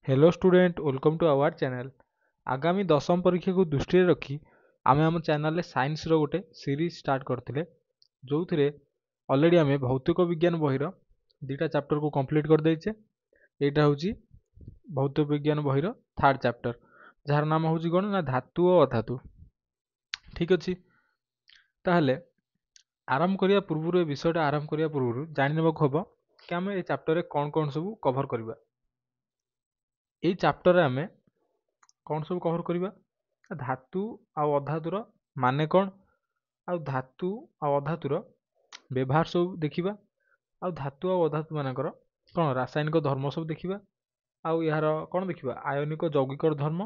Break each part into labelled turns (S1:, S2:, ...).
S1: Hello student welcome to our channel. आगामी दशम परीक्षा को दृष्टि रखी आमे आम चैनल रे साइंस रो गोटे सीरीज स्टार्ट करथिले जो थिरे ऑलरेडी आमे भौतिक विज्ञान बहिर दुटा चैप्टर को कंप्लीट कर देइछे। एटा होची भौतिक विज्ञान बहिर थर्ड चैप्टर जार नाम होची कोन ना धातु और अधातु। ठीक अछि, ताहले आरंभ करिया पूर्व ए विषयटा आरंभ करिया पूर्व जानि नेबाक हबो कि आमे ए चैप्टर रे कोन कोन सब कवर करबा। एई चैप्टर रे आमे कौन सब कवर करबा, धातु आ अधातुर माने कौन, आ धातु आ अधातुर व्यवहार सब देखिबा, आ धातु आ अधातु मानकर कौन रासायनिक धर्म सब देखिबा, आ यार कौन देखिबा आयनिक यौगिक धर्म,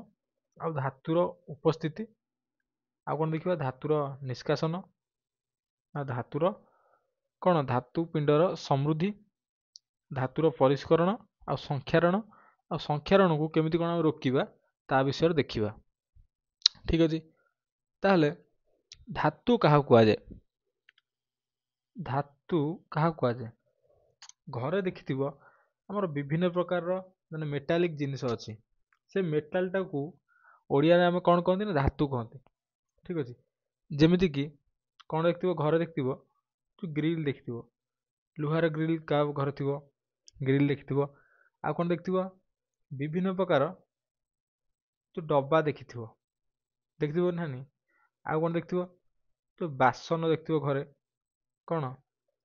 S1: आ धातुर उपस्थिति, आ कौन देखिबा धातुर निष्कासन, आ धातुर कौन धातु पिंडर समृद्धि, धातुर परिष्करण आ संख्यारण, आ संख्यारण को केमिति कोन रोकिबा ता विषय देखिबा। ठीक अछि, ताहले धातु कहा कुआ जाय, धातु कहा कुआ जाय, घरे देखिथिबो हमर विभिन्न प्रकार रो माने मेटालिक जिनिस अछि, से मेटाल टा को ओडिया रे हम कोन कहंती ना धातु कहंती। ठीक अछि, जेमिति कि कोन देखिथिबो घरे देखिथिबो जो ग्रिल देखिथिबो, लुहार ग्रिल का घरे थिबो, ग्रिल देखिथिबो, आ कोन देखिथिबो विभिन्न प्रकार जो डब्बा देखिथिबो, देखिथिबो नानी, आ कोन देखिथिबो जो बासन देखिथिबो घरे, कोन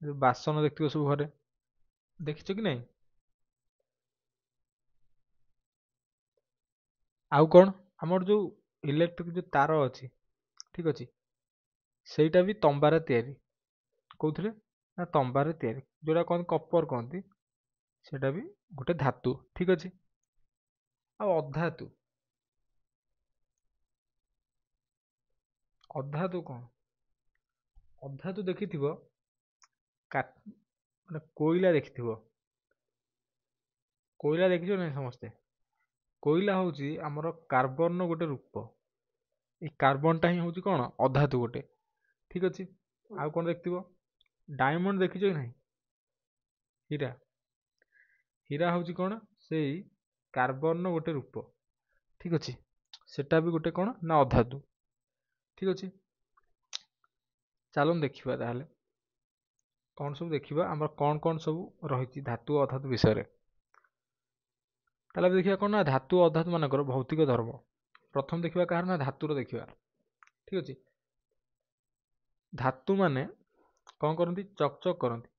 S1: जो बासन देखिथिबो सब घरे देखिछ कि नहीं। आउ कोन हमर जो इलेक्ट्रिक जो तार अछि, ठीक अछि, सेटा भी तंबारे तयारी, कोउथरे ना तंबारे तयारी, जोटा कोन कॉपर कहंती, सेटा भी गोटे धातु। ठीक अछि, आ अधातु, अधातु कोन, अधातु देखिथिबो का माने कोइला देखिथिबो, कोइला देखिछो नै समस्ते, कोइला होची हमर कार्बन नो गोटे रूप, ए कार्बन टा ही होची कोन अधातु गोटे। ठीक अछि, आ कोन देखिथिबो डायमंड देखिछो कि नहीं, हीरा, हीरा होची कोन सेई कार्बन नो गोटे रूप। ठीक अछि, सेटा भी गोटे कोन ना अधातु। ठीक अछि, चालम देखिबा ताहले कौन सब देखिबा हमर कौन कौन सब रहिछि धातु और अधातु विषय रे। ताहले देखिबा कोन ना धातु और अधातु मानकर भौतिक धर्म। प्रथम देखिबा कार ना धातुर देखिबा। ठीक अछि, धातु माने कौन करंती चकचक करंती,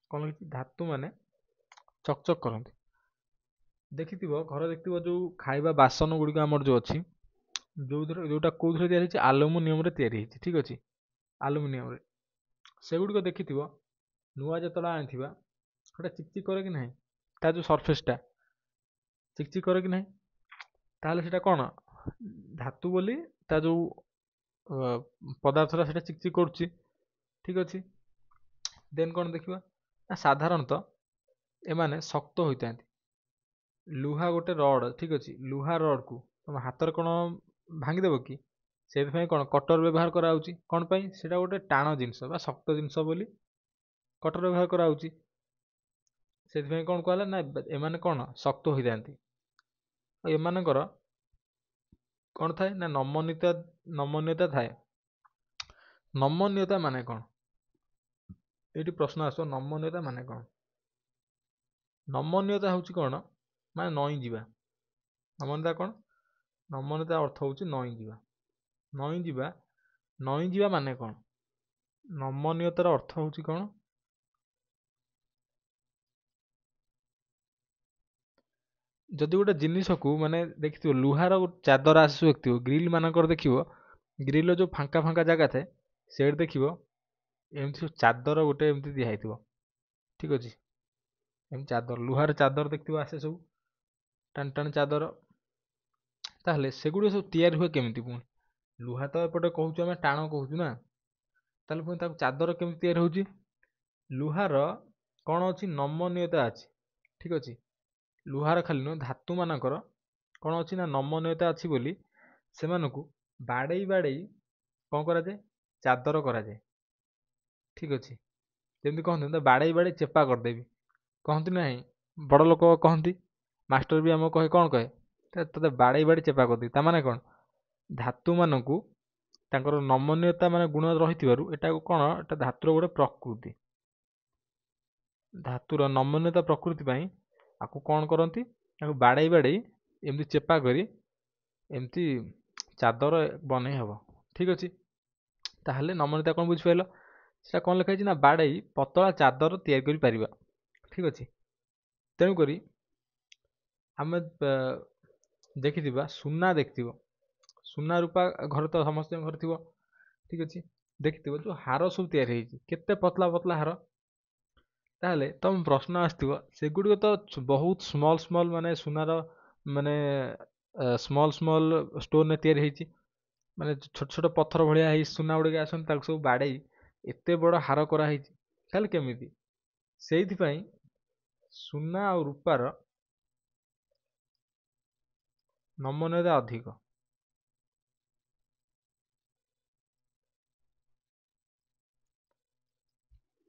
S1: कौन लिखि धातु माने चकचक करंती। देखिथिबो घर देखिथिबो जो खाइबा बासन गुडी हमर जो अछि, जोटा कोउथरे तयारी अछि एल्युमिनियम रे तयारी अछि। ठीक अछि, एल्युमिनियम रे सेगुडी को देखिथिबो नुआ जतला आनिथिबा सेटा चिकचिक करे कि नहीं, ता जो सरफेस टा चिकचिक करे कि नहीं, ताहले सेटा कोन धातु बोली ता जो पदार्थरा सेटा चिकचिक करूची। ठीक अछि, देन कोन देखिबा ना साधारणतः एमाने शक्त होइतांती, लुहा गोटे रड। ठीक अछि, लुहा रड को तुम हाथ रे कोन भांगी देबो कि, से कोन कटर व्यवहार करा होची, कोन पई सेटा गोटे टाण जिंस बा शक्त जिंस बोली कटर व्यवहार करा होची। से कोन कहला ना एमाने कोन शक्त होइतांती, एमानकर कोन थाए ना नमनीयता, नमनीयता थाए। नमनीयता माने कोन, एटी प्रश्न आसो नमनीयता माने कोन। नमनीयता होची कोन माने नई जिबा, नमनीयता कोन, नमनीयता अर्थ होची नई जिबा, नई जिबा, नई जिबा माने कोन, नमनीयतार अर्थ होची कोन, जदि गोटे जिनिस को माने देखिथिबो लुहार चादर आसु देखिथिबो ग्रिल मानकर देखिबो, ग्रिल जो फांका फांका जागा थाए सेठ देखिबो एमती चादर गोटे एमती दिया हेतिबो। ठीक अछि, एम चादर लुहार चादर देखिथिबो आसे सब टाण टाण चादर, ताहले सेगुडी सब तयार हुए केमिति पुणी, लुहा तो एपटे कहूछु आमे टाण कहूछु ना, ताहले पुणी ताको चादर केमिति तयार होउची, लुहार कोन अछि नमनीयता अछि। ठीक अछि, लुहार खाली न धातु मानकर कोन अछि ना नमनीयता अछि बोली सेमानकु बाड़ेई बाड़ेई कोन करा जाय चादर करा जाय। ठीक अछि, जेमति कहंते बाड़ेई बाड़ेई चेपा कर देबी कहंती नाही, बड़ लोक कहंती ମାଷ୍ଟର ବି ଆମକୁ କହେ ତତେ ବାଡ଼େଇ ବାଡ଼େଇ ଚେପା କରିଦେବି। ତା ମାନେ କ'ଣ, ଧାତୁମାନଙ୍କୁ ତାଙ୍କର ନମନୀୟତା ମାନେ ଗୁଣ ରହିଥିବାରୁ ଏଟାକୁ କ'ଣ, ଏଟା ଧାତୁର ଗୋଟେ ପ୍ରକୃତି। ଧାତୁର ନମନୀୟତା ପ୍ରକୃତି ପାଇଁ ଆକୁ କ'ଣ କରନ୍ତି, ତାକୁ ବାଡ଼େଇ ବାଡ଼େଇ ଏମିତି ଚେପା କରି ଏମିତି ଚାଦର ବନେଇ ହେବ। ଠିକ୍ ଅଛି, ତାହେଲେ ନମନୀୟତା କ'ଣ ବୁଝିପାରିଲ? ସେଟା କ'ଣ ଲେଖା ହେଇଛି ନା, ବାଡ଼େଇ ପତଳା ଚାଦର ତିଆରି କରିପାରିବା। ଠିକ୍ ଅଛି, ତେଣୁକରି ଆମେ ଦେଖିଥିବା ସୁନା, ଦେଖିଥିବ ସୁନା ରୂପା ଘରେ ତ ସମସ୍ତଙ୍କ ଘରେ ଥିବ। ଠିକ୍ ଅଛି, ଦେଖିଥିବ ଯେଉଁ ହାର ସବୁ ତିଆରି ହେଇଛି, କେତେ ପତଳା ପତଳା ହାର। ତାହେଲେ ତମ ପ୍ରଶ୍ନ ଆସିଥିବ, ସେଗୁଡ଼ିକ ତ ବହୁତ ସ୍ମଲ୍ ମାନେ ସୁନାର ମାନେ ସ୍ମଲ୍ ଷ୍ଟୋନ୍ରେ ତିଆରି ହେଇଛି, ମାନେ ଛୋଟ ଛୋଟ ପଥର ଭଳିଆ ହେଇ ସୁନା ଗୁଡ଼ିକ ଆସନ୍ତି, ତାକୁ ସବୁ ବାଡ଼େଇ ଏତେ ବଡ଼ ହାର କରାହେଇଛି। ତାହେଲେ କେମିତି? ସେଇଥିପାଇଁ ସୁନା ଆଉ ରୂପାର ନମନୀୟତା ଅଧିକ।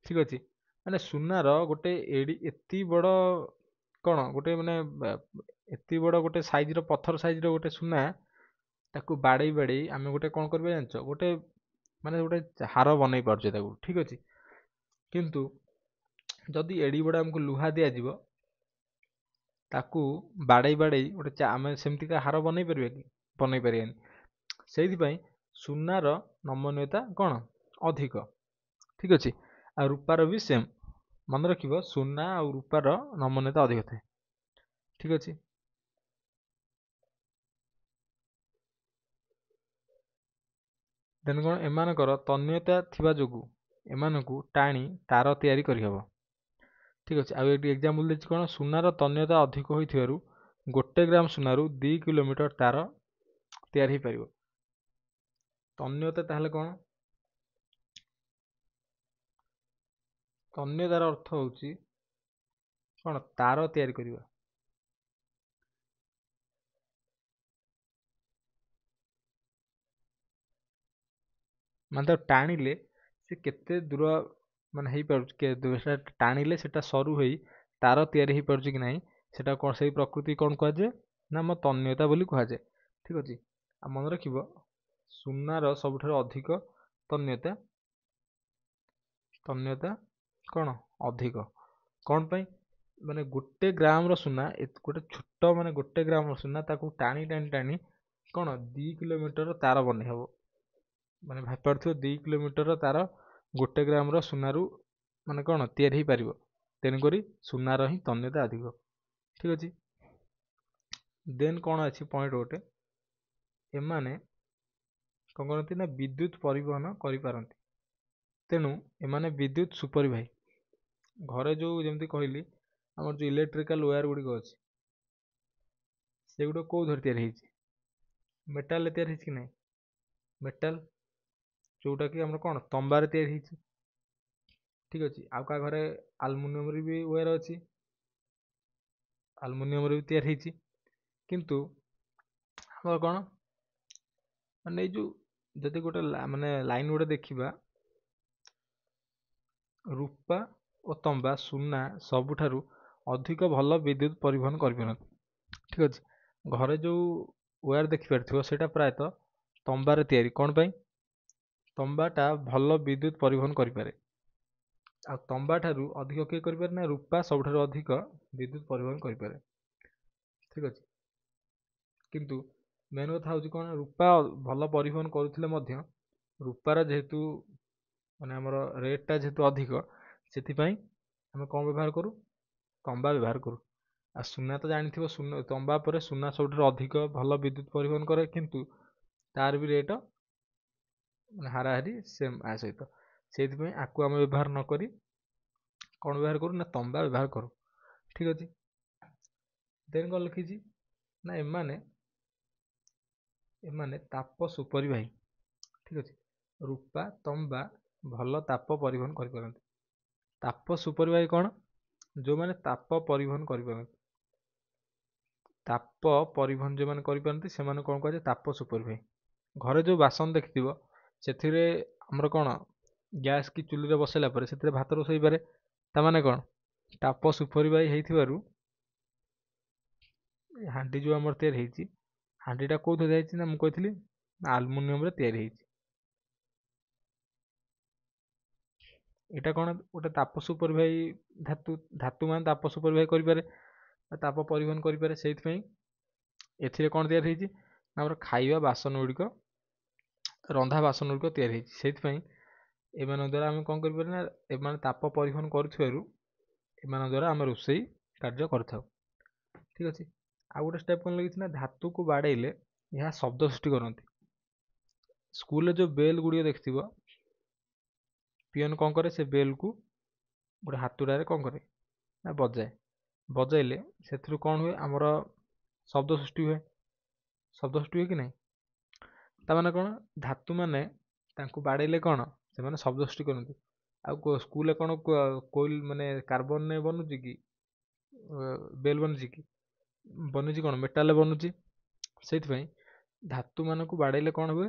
S1: ଠିକ୍ ଅଛି, ମାନେ ସୁନାର ଗୋଟେ ଏତେ ବଡ଼ କ'ଣ, ଗୋଟେ ମାନେ ଏତେ ବଡ଼ ଗୋଟେ ସାଇଜ୍ର ପଥର ସାଇଜ୍ର ଗୋଟେ ସୁନା, ତାକୁ ବାଡ଼େଇ ବାଡ଼େଇ ଆମେ ଗୋଟେ କ'ଣ କରିବା ଜାଣିଛ, ଗୋଟେ ମାନେ ଗୋଟେ ହାର ବନେଇ ପାରୁଛେ ତାକୁ। ଠିକ୍ ଅଛି, କିନ୍ତୁ ଯଦି ଏଡ଼ି ବଡ଼ ଆମକୁ ଲୁହା ଦିଆଯିବ, ତାକୁ ବାଡ଼େଇ ବାଡ଼େଇ ଗୋଟେ ଆମେ ସେମିତିକା ହାର ବନେଇ ପାରିବା କି? ବନେଇ ପାରିବାନି। ସେଇଥିପାଇଁ ସୁନାର ନମନୀୟତା କ'ଣ ଅଧିକ। ଠିକ୍ ଅଛି, ଆଉ ରୂପାର ବି ସେମ୍। ମନେ ରଖିବ, ସୁନା ଆଉ ରୂପାର ନମନୀୟତା ଅଧିକ ଥାଏ। ଠିକ୍ ଅଛି, ଦେନ୍ କ'ଣ, ଏମାନଙ୍କର ତନ୍ୟତା ଥିବା ଯୋଗୁଁ ଏମାନଙ୍କୁ ଟାଣି ତାର ତିଆରି କରିହେବ। ଠିକ୍ ଅଛି, ଆଉ ଏଠି ଏକ୍ଜାମ୍ପଲ୍ ଦେଇଛି କ'ଣ, ସୁନାର ତନ୍ୟତା ଅଧିକ ହୋଇଥିବାରୁ 1 ଗ୍ରାମ ସୁନାରୁ 2 କିଲୋମିଟର ତାର ତିଆରି ହୋଇପାରିବ। ତନ୍ୟତା ତାହେଲେ କ'ଣ? ତନ୍ୟତାର ଅର୍ଥ ହେଉଛି କ'ଣ, ତାର ତିଆରି କରିବା। ମାନେ ତାକୁ ଟାଣିଲେ ସେ କେତେ ଦୂର ମାନେ ହେଇପାରୁଛି, ସେଟା ଟାଣିଲେ ସେଟା ସରୁ ହେଇ ତାର ତିଆରି ହେଇପାରୁଛି କି ନାହିଁ, ସେଟା କ'ଣ, ସେଇ ପ୍ରକୃତି କ'ଣ କୁହାଯାଏ ନା, ଆମ ତନ୍ୟତା ବୋଲି କୁହାଯାଏ। ଠିକ୍ ଅଛି, ଆଉ ମନେ ରଖିବ, ସୁନାର ସବୁଠାରୁ ଅଧିକ ତନ୍ୟତା କ'ଣ ଅଧିକ, କ'ଣ ପାଇଁ? ମାନେ 1 ଗ୍ରାମର ସୁନା, ଗୋଟେ ଛୋଟ ମାନେ 1 ଗ୍ରାମର ସୁନା, ତାକୁ ଟାଣି ଟାଣି ଟାଣି କ'ଣ 2 କିଲୋମିଟର ତାର ବନେଇ ହେବ। ମାନେ ଭାବିପାରୁଥିବ, 2 କିଲୋମିଟର ତାର 1 ଗ୍ରାମର ସୁନାରୁ ମାନେ କ'ଣ ତିଆରି ହେଇପାରିବ। ତେଣୁକରି ସୁନାର ହିଁ ତନ୍ୟତା ଅଧିକ। ଠିକ୍ ଅଛି, ଦେନ୍ କ'ଣ ଅଛି ପଏଣ୍ଟ ଗୋଟେ, ଏମାନେ କ'ଣ କରନ୍ତି ନା, ବିଦ୍ୟୁତ୍ ପରିବହନ କରିପାରନ୍ତି। ତେଣୁ ଏମାନେ ବିଦ୍ୟୁତ୍ ସୁପରଭାଇ। ଘରେ ଯେଉଁ ଯେମିତି କହିଲି, ଆମର ଯେଉଁ ଇଲେକ୍ଟ୍ରିକାଲ ୱାୟାର ଗୁଡ଼ିକ ଅଛି, ସେଗୁଡ଼ିକ କେଉଁଥିରେ ତିଆରି ହେଇଛି? ମେଟାଲରେ ତିଆରି ହେଇଛି କି ନାହିଁ? ମେଟାଲ, ଯେଉଁଟାକି ଆମର କ'ଣ ତମ୍ବାରେ ତିଆରି ହେଇଛି। ଠିକ୍ ଅଛି, ଆଉ କାହା ଘରେ ଆଲୁମିନିୟମରେ ବି ୱାୟାର ଅଛି, ଆଲୁମିନିୟମରେ ବି ତିଆରି ହେଇଛି। କିନ୍ତୁ ଆମର କ'ଣ, ମାନେ ଏଇ ଯେଉଁ ଯଦି ଗୋଟେ ମାନେ ଲାଇନ୍ ଗୋଟେ ଦେଖିବା, ରୂପା ଓ ତମ୍ବା, ସୁନା ସବୁଠାରୁ ଅଧିକ ଭଲ ବିଦ୍ୟୁତ୍ ପରିବହନ କରିପାରନ୍ତି। ଠିକ୍ ଅଛି, ଘରେ ଯେଉଁ ୱାୟାର ଦେଖିପାରୁଥିବ, ସେଇଟା ପ୍ରାୟତଃ ତମ୍ବାରେ ତିଆରି। କ'ଣ ପାଇଁ? ତମ୍ବାଟା ଭଲ ବିଦ୍ୟୁତ୍ ପରିବହନ କରିପାରେ। ଆଉ ତମ୍ବା ଠାରୁ ଅଧିକ କିଏ କରିପାରେ ନା, ରୂପା ସବୁଠାରୁ ଅଧିକ ବିଦ୍ୟୁତ୍ ପରିବହନ କରିପାରେ। ଠିକ୍ ଅଛି, କିନ୍ତୁ ମେନ୍ କଥା ହେଉଛି କ'ଣ, ରୂପା ଭଲ ପରିବହନ କରୁଥିଲେ ମଧ୍ୟ ରୂପାର ଯେହେତୁ ମାନେ ଆମର ରେଟ୍ଟା ଯେହେତୁ ଅଧିକ, ସେଥିପାଇଁ ଆମେ କ'ଣ ବ୍ୟବହାର କରୁ? ତମ୍ବା ବ୍ୟବହାର କରୁ। ଆଉ ସୁନା ତ ଜାଣିଥିବ, ତମ୍ବା ପରେ ସୁନା ସବୁଠାରୁ ଅଧିକ ଭଲ ବିଦ୍ୟୁତ୍ ପରିବହନ କରେ, କିନ୍ତୁ ତାର ବି ରେଟ୍ ମାନେ ହାରାହାରି ସେମ୍ ଆ ସହିତ। ସେଇଥିପାଇଁ ଆକୁ ଆମେ ବ୍ୟବହାର ନ କରି କ'ଣ ବ୍ୟବହାର କରୁ ନା, ତମ୍ବା ବ୍ୟବହାର କରୁ। ଠିକ୍ ଅଛି, ଦେନ୍ କ'ଣ ଲେଖିଛି ନା, ଏମାନେ ତାପ ସୁପରିବାହୀ। ଠିକ୍ ଅଛି, ରୂପା ତମ୍ବା ଭଲ ତାପ ପରିବହନ କରିପାରନ୍ତି। ତାପ ସୁପରିବାହୀ କ'ଣ? ଯେଉଁମାନେ ତାପ ପରିବହନ କରିପାରନ୍ତି। ତାପ ପରିବହନ ଯେଉଁମାନେ କରିପାରନ୍ତି, ସେମାନେ କ'ଣ କୁହାଯାଏ? ତାପ ସୁପରିବାହୀ। ଘରେ ଯେଉଁ ବାସନ ଦେଖିଥିବ, ସେଥିରେ ଆମର କ'ଣ, ଗ୍ୟାସ୍ କି ଚୁଲିରେ ବସାଇଲା ପରେ ସେଥିରେ ଭାତ ରୋଷେଇ ହେଇପାରେ। ତାମାନେ କ'ଣ, ତାପ ସୁପରିବାହୀ ହେଇଥିବାରୁ ହାଣ୍ଡି ଯେଉଁ ଆମର ତିଆରି ହେଇଛି, ହାଣ୍ଡିଟା କେଉଁଥିରେ ହେଇଛି ନା ମୁଁ କହିଥିଲି ଆଲୁମିନିୟମରେ ତିଆରି ହେଇଛି। ଏଇଟା କ'ଣ ଗୋଟେ ତାପ ସୁପରଭାଇ ଧାତୁ, ଧାତୁ ମାନେ ତାପ ସୁପରଭାଇ କରିପାରେ, ତାପ ପରିବହନ କରିପାରେ। ସେଇଥିପାଇଁ ଏଥିରେ କ'ଣ ତିଆରି ହେଇଛି ନା ଆମର ଖାଇବା ବାସନ ଗୁଡ଼ିକ, ରନ୍ଧା ବାସନ ଗୁଡ଼ିକ ତିଆରି ହେଇଛି। ସେଇଥିପାଇଁ ଏମାନଙ୍କ ଦ୍ୱାରା ଆମେ କ'ଣ କରିପାରୁ ନା, ଏମାନେ ତାପ ପରିବହନ କରୁଥିବାରୁ ଏମାନଙ୍କ ଦ୍ୱାରା ଆମେ ରୋଷେଇ କାର୍ଯ୍ୟ କରିଥାଉ। ଠିକ୍ ଅଛି। ଆଉ ଗୋଟେ ଷ୍ଟେପ୍ କ'ଣ ଲାଗିଛି ନା, ଧାତୁକୁ ବାଡ଼େଇଲେ ଏହା ଶବ୍ଦ ସୃଷ୍ଟି କରନ୍ତି। ସ୍କୁଲରେ ଯେଉଁ ବେଲ୍ ଗୁଡ଼ିକ ଦେଖିଥିବ, ପିଅନ କ'ଣ କରେ, ସେ ବେଲ୍କୁ ଗୋଟେ ହାତୁଡ଼ାରେ କ'ଣ କରେ ନା ବଜାଏ। ବଜାଇଲେ ସେଥିରୁ କ'ଣ ହୁଏ, ଆମର ଶବ୍ଦ ସୃଷ୍ଟି ହୁଏ। ଶବ୍ଦ ସୃଷ୍ଟି ହୁଏ କି ନାହିଁ? ତାମାନେ କ'ଣ, ଧାତୁ ମାନେ ତାଙ୍କୁ ବାଡ଼େଇଲେ କ'ଣ ସେମାନେ ଶବ୍ଦ ସୃଷ୍ଟି କରନ୍ତି। ଆଉ ସ୍କୁଲରେ କ'ଣ କୋଇଲ ମାନେ କାର୍ବନରେ ବନୁଛି କି ବେଲ୍ ବନୁଛି କି? ବନୁଛି କ'ଣ ମେଟାଲରେ ବନୁଛି। ସେଇଥିପାଇଁ ଧାତୁ ମାନଙ୍କୁ ବାଡ଼େଇଲେ କ'ଣ ହୁଏ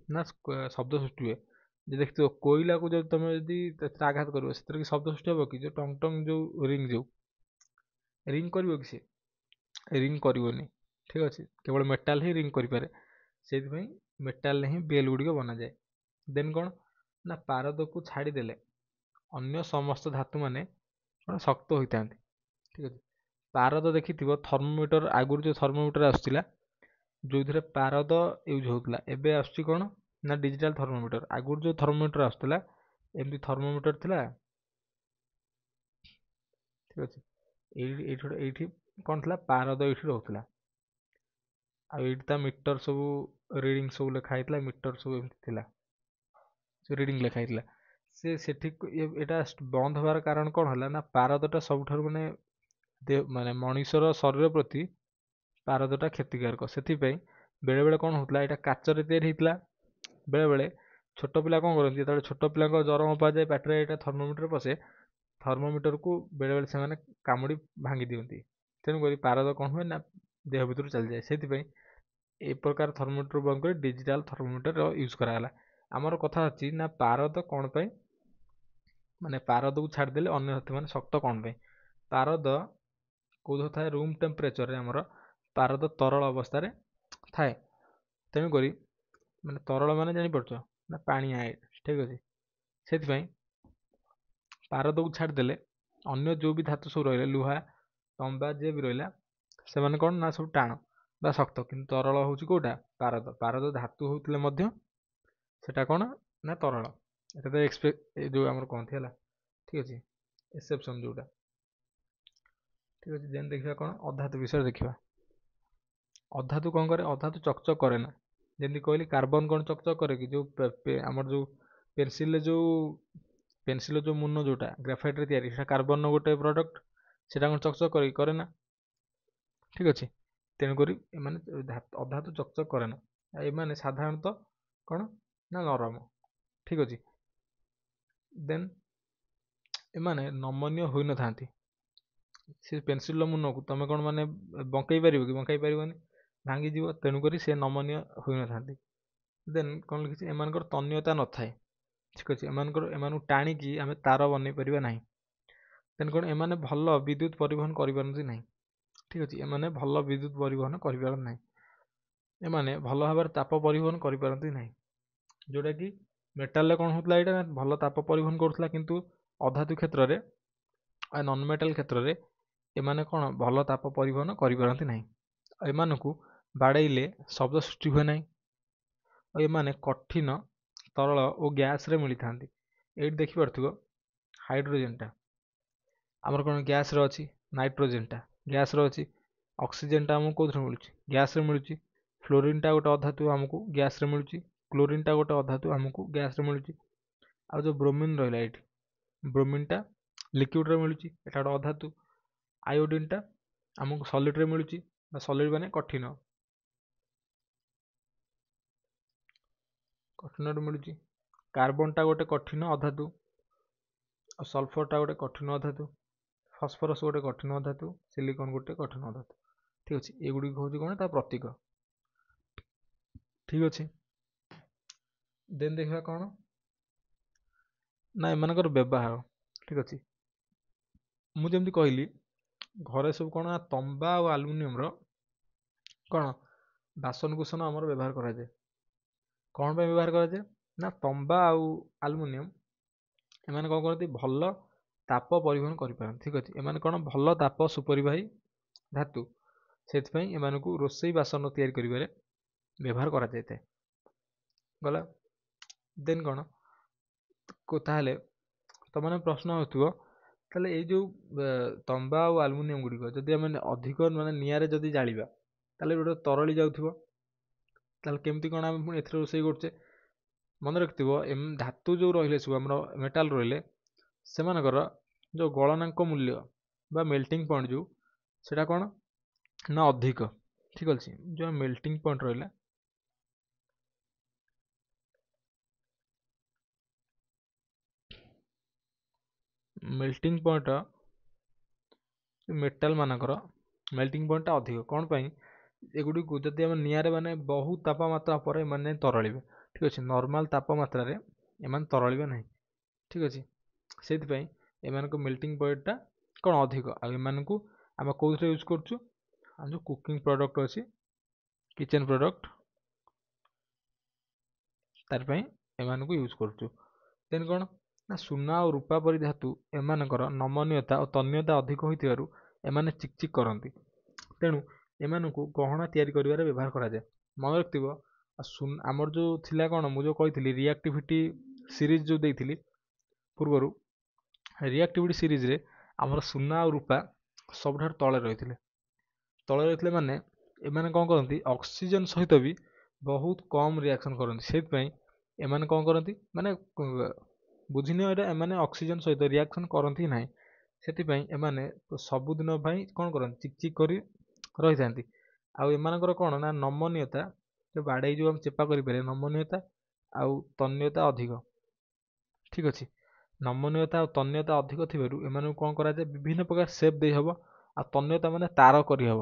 S1: ନା ଶବ୍ଦ ସୃଷ୍ଟି ହୁଏ। ଯେ ଦେଖିଥିବ କୋଇଲାକୁ ଯଦି ତମେ ଯଦି ସେଥିରେ ଆଘାତ କରିବ, ସେଥିରେ କି ଶବ୍ଦ ସୃଷ୍ଟି ହେବ କି? ଯେଉଁ ଟଙ୍ଗ ଟଙ୍ଗ ଯେଉଁ ରିଙ୍ଗ, ଯେଉଁ ରିଙ୍ଗ କରିବ କି ସେ? ରିଙ୍ଗ କରିବନି। ଠିକ୍ ଅଛି। କେବଳ ମେଟାଲ ହିଁ ରିଙ୍ଗ କରିପାରେ। ସେଇଥିପାଇଁ ମେଟାଲରେ ହିଁ ବେଲ୍ ଗୁଡ଼ିକ ବନାଯାଏ। ଦେନ୍ କ'ଣ ନା, ପାରଦକୁ ଛାଡ଼ିଦେଲେ ଅନ୍ୟ ସମସ୍ତ ଧାତୁ ମାନେ କ'ଣ ଶକ୍ତ ହୋଇଥାନ୍ତି। ଠିକ୍ ଅଛି। ପାରଦ ଦେଖିଥିବ, ଥର୍ମୋମିଟର ଆଗରୁ ଯେଉଁ ଥର୍ମୋମିଟର ଆସୁଥିଲା, ଯେଉଁଥିରେ ପାରଦ ୟୁଜ୍ ହେଉଥିଲା, ଏବେ ଆସୁଛି କ'ଣ ନା ଡିଜିଟାଲ ଥର୍ମୋମିଟର। ଆଗରୁ ଯେଉଁ ଥର୍ମୋମିଟର ଆସୁଥିଲା, ଏମିତି ଥର୍ମୋମିଟର ଥିଲା। ଠିକ୍ ଅଛି। ଏଇଠି କ'ଣ ଥିଲା, ପାରଦ ଏଇଠି ରହୁଥିଲା। ଆଉ ଏଇଠି ତା ମିଟର ସବୁ ରିଡ଼ିଂ ସବୁ ଲେଖା ହେଇଥିଲା, ମିଟର ସବୁ ଏମିତି ଥିଲା, ସେ ରିଡ଼ିଂ ଲେଖା ହେଇଥିଲା। ସେଠି ଏଇଟା ବନ୍ଦ ହେବାର କାରଣ କ'ଣ ହେଲା ନା, ପାରଦଟା ସବୁଠାରୁ ମାନେ ମଣିଷର ଶରୀର ପ୍ରତି ପାରଦଟା କ୍ଷତିକାରକ। ସେଥିପାଇଁ ବେଳେବେଳେ କ'ଣ ହେଉଥିଲା, ଏଇଟା କାଚରେ ତିଆରି ହେଇଥିଲା। ବେଳେବେଳେ ଛୋଟ ପିଲା କ'ଣ କରନ୍ତି, ଯେତେବେଳେ ଛୋଟ ପିଲାଙ୍କ ଜ୍ୱର ମପା ଯାଏ, ପାଟିରେ ଏଇଟା ଥର୍ମୋମିଟର ପଶେ, ଥର୍ମୋମିଟରକୁ ବେଳେବେଳେ ସେମାନେ କାମୁଡ଼ି ଭାଙ୍ଗି ଦିଅନ୍ତି। ତେଣୁକରି ପାରଦ କ'ଣ ହୁଏ ନା ଦେହ ଭିତରୁ ଚାଲିଯାଏ। ସେଥିପାଇଁ ଏ ପ୍ରକାର ଥର୍ମୋମିଟର ବନ୍ଦ କରି ଡିଜିଟାଲ ଥର୍ମୋମିଟର ୟୁଜ୍ କରାଗଲା। ଆମର କଥା ଅଛି ନା, ପାରଦ କ'ଣ ପାଇଁ, ମାନେ ପାରଦକୁ ଛାଡ଼ିଦେଲେ ଅନ୍ୟ ଧାତୁ ମାନେ ଶକ୍ତ କ'ଣ ପାଇଁ? ପାରଦ କେଉଁଠି ଥାଏ, ରୁମ୍ ଟେମ୍ପରେଚରରେ ଆମର ପାରଦ ତରଳ ଅବସ୍ଥାରେ ଥାଏ। ତେଣୁକରି ମାନେ ତରଳ ମାନେ ଜାଣିପାରୁଛ ନା, ପାଣିଆ। ଠିକ୍ ଅଛି। ସେଥିପାଇଁ ପାରଦକୁ ଛାଡ଼ିଦେଲେ ଅନ୍ୟ ଯେଉଁ ବି ଧାତୁ ସବୁ ରହିଲେ, ଲୁହା, ତମ୍ବା, ଯିଏ ବି ରହିଲା, ସେମାନେ କ'ଣ ନା ସବୁ ଟାଣ ବା ଶକ୍ତ। କିନ୍ତୁ ତରଳ ହେଉଛି କେଉଁଟା, ପାରଦ। ପାରଦ ଧାତୁ ହେଉଥିଲେ ମଧ୍ୟ ସେଟା କ'ଣ ନା ତରଳ। ଏଟା ତ ଯେଉଁ ଆମର କହନ୍ତି ହେଲା। ଠିକ୍ ଅଛି। ଏକ୍ସେପସନ୍ ଯେଉଁଟା। ଠିକ୍ ଅଛି। ଦେନ୍ ଦେଖିବା କ'ଣ ଅଧାତୁ ବିଷୟରେ ଦେଖିବା। ଅଧାତୁ କ'ଣ କରେ, ଅଧାତୁ ଚକଚକ କରେ ନା। ଯେମିତି କହିଲି କାର୍ବନ କ'ଣ ଚକଚକ କରେ କି? ଯେଉଁ ଆମର ଯେଉଁ ପେନସିଲରେ ଯେଉଁ ମୁନ ଯେଉଁଟା ଗ୍ରାଫାଇଟ୍ରେ ତିଆରି, ସେଟା କାର୍ବନର ଗୋଟେ ପ୍ରଡ଼କ୍ଟ। ସେଟା କ'ଣ ଚକଚକ କରେ ନା? ଠିକ୍ ଅଛି। ତେଣୁକରି ଏମାନେ ଅଧାତୁ ଚକଚକ କରେ ନା। ଏମାନେ ସାଧାରଣତଃ କ'ଣ ନା ନରମ। ଠିକ୍ ଅଛି। ଦେନ୍ ଏମାନେ ନମନୀୟ ହୋଇନଥାନ୍ତି। ସେ ପେନସିଲର ମୁନକୁ ତମେ କ'ଣ ମାନେ ବଙ୍କେଇ ପାରିବ କି? ବଙ୍କେଇ ପାରିବନି, ଭାଙ୍ଗିଯିବ। ତେଣୁକରି ସେ ନମନୀୟ ହୋଇନଥାନ୍ତି। ଦେନ୍ କ'ଣ ଲେଖିଛି, ଏମାନଙ୍କର ତନ୍ୟତା ନଥାଏ। ଠିକ୍ ଅଛି। ଏମାନଙ୍କୁ ଟାଣିକି ଆମେ ତାର ବନେଇ ପାରିବା ନାହିଁ। ଦେନ୍ କ'ଣ, ଏମାନେ ଭଲ ବିଦ୍ୟୁତ ପରିବହନ କରିପାରନ୍ତି ନାହିଁ। ଠିକ୍ ଅଛି। ଏମାନେ ଭଲ ବିଦ୍ୟୁତ ପରିବହନ କରିପାରନ୍ତି ନାହିଁ। ଏମାନେ ଭଲ ଭାବରେ ତାପ ପରିବହନ କରିପାରନ୍ତି ନାହିଁ। ଯେଉଁଟାକି ମେଟାଲରେ କ'ଣ ହେଉଥିଲା, ଏଇଟା ଭଲ ତାପ ପରିବହନ କରୁଥିଲା। କିନ୍ତୁ ଅଧାତୁ କ୍ଷେତ୍ରରେ, ନନ୍ ମେଟାଲ କ୍ଷେତ୍ରରେ ଏମାନେ କ'ଣ ଭଲ ତାପ ପରିବହନ କରିପାରନ୍ତି ନାହିଁ। ଏମାନଙ୍କୁ ବାଡ଼େଇଲେ ଶବ୍ଦ ସୃଷ୍ଟି ହୁଏ ନାହିଁ। ଆଉ ଏମାନେ କଠିନ, ତରଳ ଓ ଗ୍ୟାସରେ ମିଳିଥାନ୍ତି। ଏଇଠି ଦେଖିପାରୁଥିବ ହାଇଡ୍ରୋଜେନଟା ଆମର କ'ଣ ଗ୍ୟାସରେ ଅଛି, ନାଇଟ୍ରୋଜେନଟା ଗ୍ୟାସରେ ଅଛି, ଅକ୍ସିଜେନଟା ଆମକୁ କେଉଁଥିରେ ମିଳୁଛି, ଗ୍ୟାସରେ ମିଳୁଛି। ଫ୍ଲୋରିନଟା ଗୋଟେ ଅଧାତୁ ଆମକୁ ଗ୍ୟାସରେ ମିଳୁଛି। କ୍ଲୋରିନଟା ଗୋଟେ ଅଧାତୁ ଆମକୁ ଗ୍ୟାସରେ ମିଳୁଛି। ଆଉ ଯେଉଁ ବ୍ରୋମିନ ରହିଲା, ଏଇଠି ବ୍ରୋମିନଟା ଲିକ୍ୱିଡ଼ରେ ମିଳୁଛି, ଏଟା ଗୋଟେ ଅଧାତୁ। ଆୟୋଡିନଟା ଆମକୁ ସଲିଡ଼ରେ ମିଳୁଛି, ବା ସଲିଡ଼ ମାନେ କଠିନରେ ମିଳୁଛି। କାର୍ବନଟା ଗୋଟେ କଠିନ ଅଧାତୁ, ଆଉ ସଲଫରଟା ଗୋଟେ କଠିନ ଅଧାତୁ, ଫସ୍ଫରସ୍ ଗୋଟେ କଠିନ ଅଧାତୁ, ସିଲିକନ ଗୋଟେ କଠିନ ଅଧାତୁ। ଠିକ୍ ଅଛି। ଏଗୁଡ଼ିକ ହେଉଛି କ'ଣ, ତା ପ୍ରତୀକ। ଠିକ୍ ଅଛି। ଦେନ୍ ଦେଖିବା କ'ଣ ନା ଏମାନଙ୍କର ବ୍ୟବହାର। ଠିକ୍ ଅଛି। ମୁଁ ଯେମିତି କହିଲି, ଘରେ ସବୁ କ'ଣ ନା ତମ୍ବା ଆଉ ଆଲୁମିନିୟମର କ'ଣ ବାସନକୁସନ ଆମର ବ୍ୟବହାର କରାଯାଏ। କ'ଣ ପାଇଁ ବ୍ୟବହାର କରାଯାଏ ନା ତମ୍ବା ଆଉ ଆଲୁମିନିୟମ ଏମାନେ କ'ଣ କରନ୍ତି ଭଲ ତାପ ପରିବହନ କରିପାରନ୍ତି। ଠିକ୍ ଅଛି, ଏମାନେ କ'ଣ ଭଲ ତାପ ସୁପରିବାହୀ ଧାତୁ, ସେଥିପାଇଁ ଏମାନଙ୍କୁ ରୋଷେଇ ବାସନ ତିଆରି କରିବାରେ ବ୍ୟବହାର କରାଯାଇଥାଏ। ଗଲା। ଦେନ୍ କ'ଣ ତାହେଲେ ତମମାନେ ପ୍ରଶ୍ନ ହେଉଥିବ ତାହେଲେ ଏଇ ଯେଉଁ ତମ୍ବା ଆଉ ଆଲୁମିନିୟମ ଗୁଡ଼ିକ ଯଦି ଆମେ ଅଧିକ ମାନେ ନିଆଁରେ ଯଦି ଜାଳିବା ତାହେଲେ ଗୋଟେ ତରଳି ଯାଉଥିବ, ତାହେଲେ କେମିତି କ'ଣ ଆମେ ପୁଣି ଏଥିରେ ରୋଷେଇ କରୁଛେ? ମନେ ରଖିଥିବ ଧାତୁ ଯେଉଁ ରହିଲେ ସବୁ ଆମର ମେଟାଲ ରହିଲେ ସେମାନଙ୍କର ଯେଉଁ ଗଳନାଙ୍କ ମୂଲ୍ୟ ବା ମେଲ୍ଟିଂ ପଏଣ୍ଟ ଯେଉଁ ସେଇଟା କ'ଣ ନା ଅଧିକ। ଠିକ୍ ଅଛି, ଯେଉଁ ମେଲ୍ଟିଂ ପଏଣ୍ଟ ରହିଲା ମେଲ୍ଟିଂ ପଏଣ୍ଟ ମେଟାଲ ମାନଙ୍କର ମେଲ୍ଟିଂ ପଏଣ୍ଟଟା ଅଧିକ। କ'ଣ ପାଇଁ? ଏଗୁଡ଼ିକୁ ଯଦି ଆମେ ନିଆଁରେ ମାନେ ବହୁ ତାପମାତ୍ରା ପରେ ଏମାନେ ତରଳିବେ। ଠିକ୍ ଅଛି, ନର୍ମାଲ ତାପମାତ୍ରାରେ ଏମାନେ ତରଳିବେ ନାହିଁ। ଠିକ୍ ଅଛି, ସେଇଥିପାଇଁ ଏମାନଙ୍କ ମେଲ୍ଟିଂ ପଏଣ୍ଟଟା କ'ଣ ଅଧିକ। ଆଉ ଏମାନଙ୍କୁ ଆମେ କେଉଁଥିରେ ୟୁଜ୍ କରୁଛୁ? ଆମ ଯେଉଁ କୁକିଂ ପ୍ରଡ଼କ୍ଟ ଅଛି, କିଚେନ୍ ପ୍ରଡ଼କ୍ଟ, ତାର ପାଇଁ ଏମାନଙ୍କୁ ୟୁଜ୍ କରୁଛୁ। ଦେନ୍ କ'ଣ ନା ସୁନା ଆଉ ରୂପା ପରି ଧାତୁ ଏମାନଙ୍କର ନମନୀୟତା ଓ ତନ୍ୟତା ଅଧିକ ହୋଇଥିବାରୁ ଏମାନେ ଚିକ୍ ଚିକ୍ କରନ୍ତି। ତେଣୁ ଏମାନଙ୍କୁ ଗହଣା ତିଆରି କରିବାରେ ବ୍ୟବହାର କରାଯାଏ। ମନେ ରଖିଥିବ ଆମର ଯେଉଁ ଥିଲା କ'ଣ ମୁଁ ଯେଉଁ କହିଥିଲି ରିଆକ୍ଟିଭିଟି ସିରିଜ୍ ଯେଉଁ ଦେଇଥିଲି ପୂର୍ବରୁ, ରିଆକ୍ଟିଭିଟି ସିରିଜ୍ରେ ଆମର ସୁନା ଆଉ ରୂପା ସବୁଠାରୁ ତଳେ ରହିଥିଲେ। ମାନେ ଏମାନେ କ'ଣ କରନ୍ତି ଅକ୍ସିଜେନ୍ ସହିତ ବି ବହୁତ କମ୍ ରିଆକ୍ସନ୍ କରନ୍ତି। ସେଇଥିପାଇଁ ଏମାନେ କ'ଣ କରନ୍ତି ମାନେ ବୁଝିନିଅ ଏଇଟା ଏମାନେ ଅକ୍ସିଜେନ୍ ସହିତ ରିଆକ୍ସନ୍ କରନ୍ତି ନାହିଁ। ସେଥିପାଇଁ ଏମାନେ ସବୁଦିନ ପାଇଁ କ'ଣ କରନ୍ତି ଚିକ୍ ଚିକ୍ କରି ରହିଥାନ୍ତି। ଆଉ ଏମାନଙ୍କର କ'ଣ ନା ନମନୀୟତା ଯେଉଁ ବାଡ଼େଇ ଯେଉଁ ଆମେ ଚେପା କରିପାରିବା ନମନୀୟତା ଆଉ ତନ୍ୟତା ଅଧିକ। ଠିକ୍ ଅଛି, ନମନୀୟତା ଆଉ ତନ୍ୟତା ଅଧିକ ଥିବାରୁ ଏମାନଙ୍କୁ କ'ଣ କରାଯାଏ ବିଭିନ୍ନ ପ୍ରକାର ସେପ୍ ଦେଇହେବ। ଆଉ ତନ୍ୟତା ମାନେ ତାର କରିହେବ,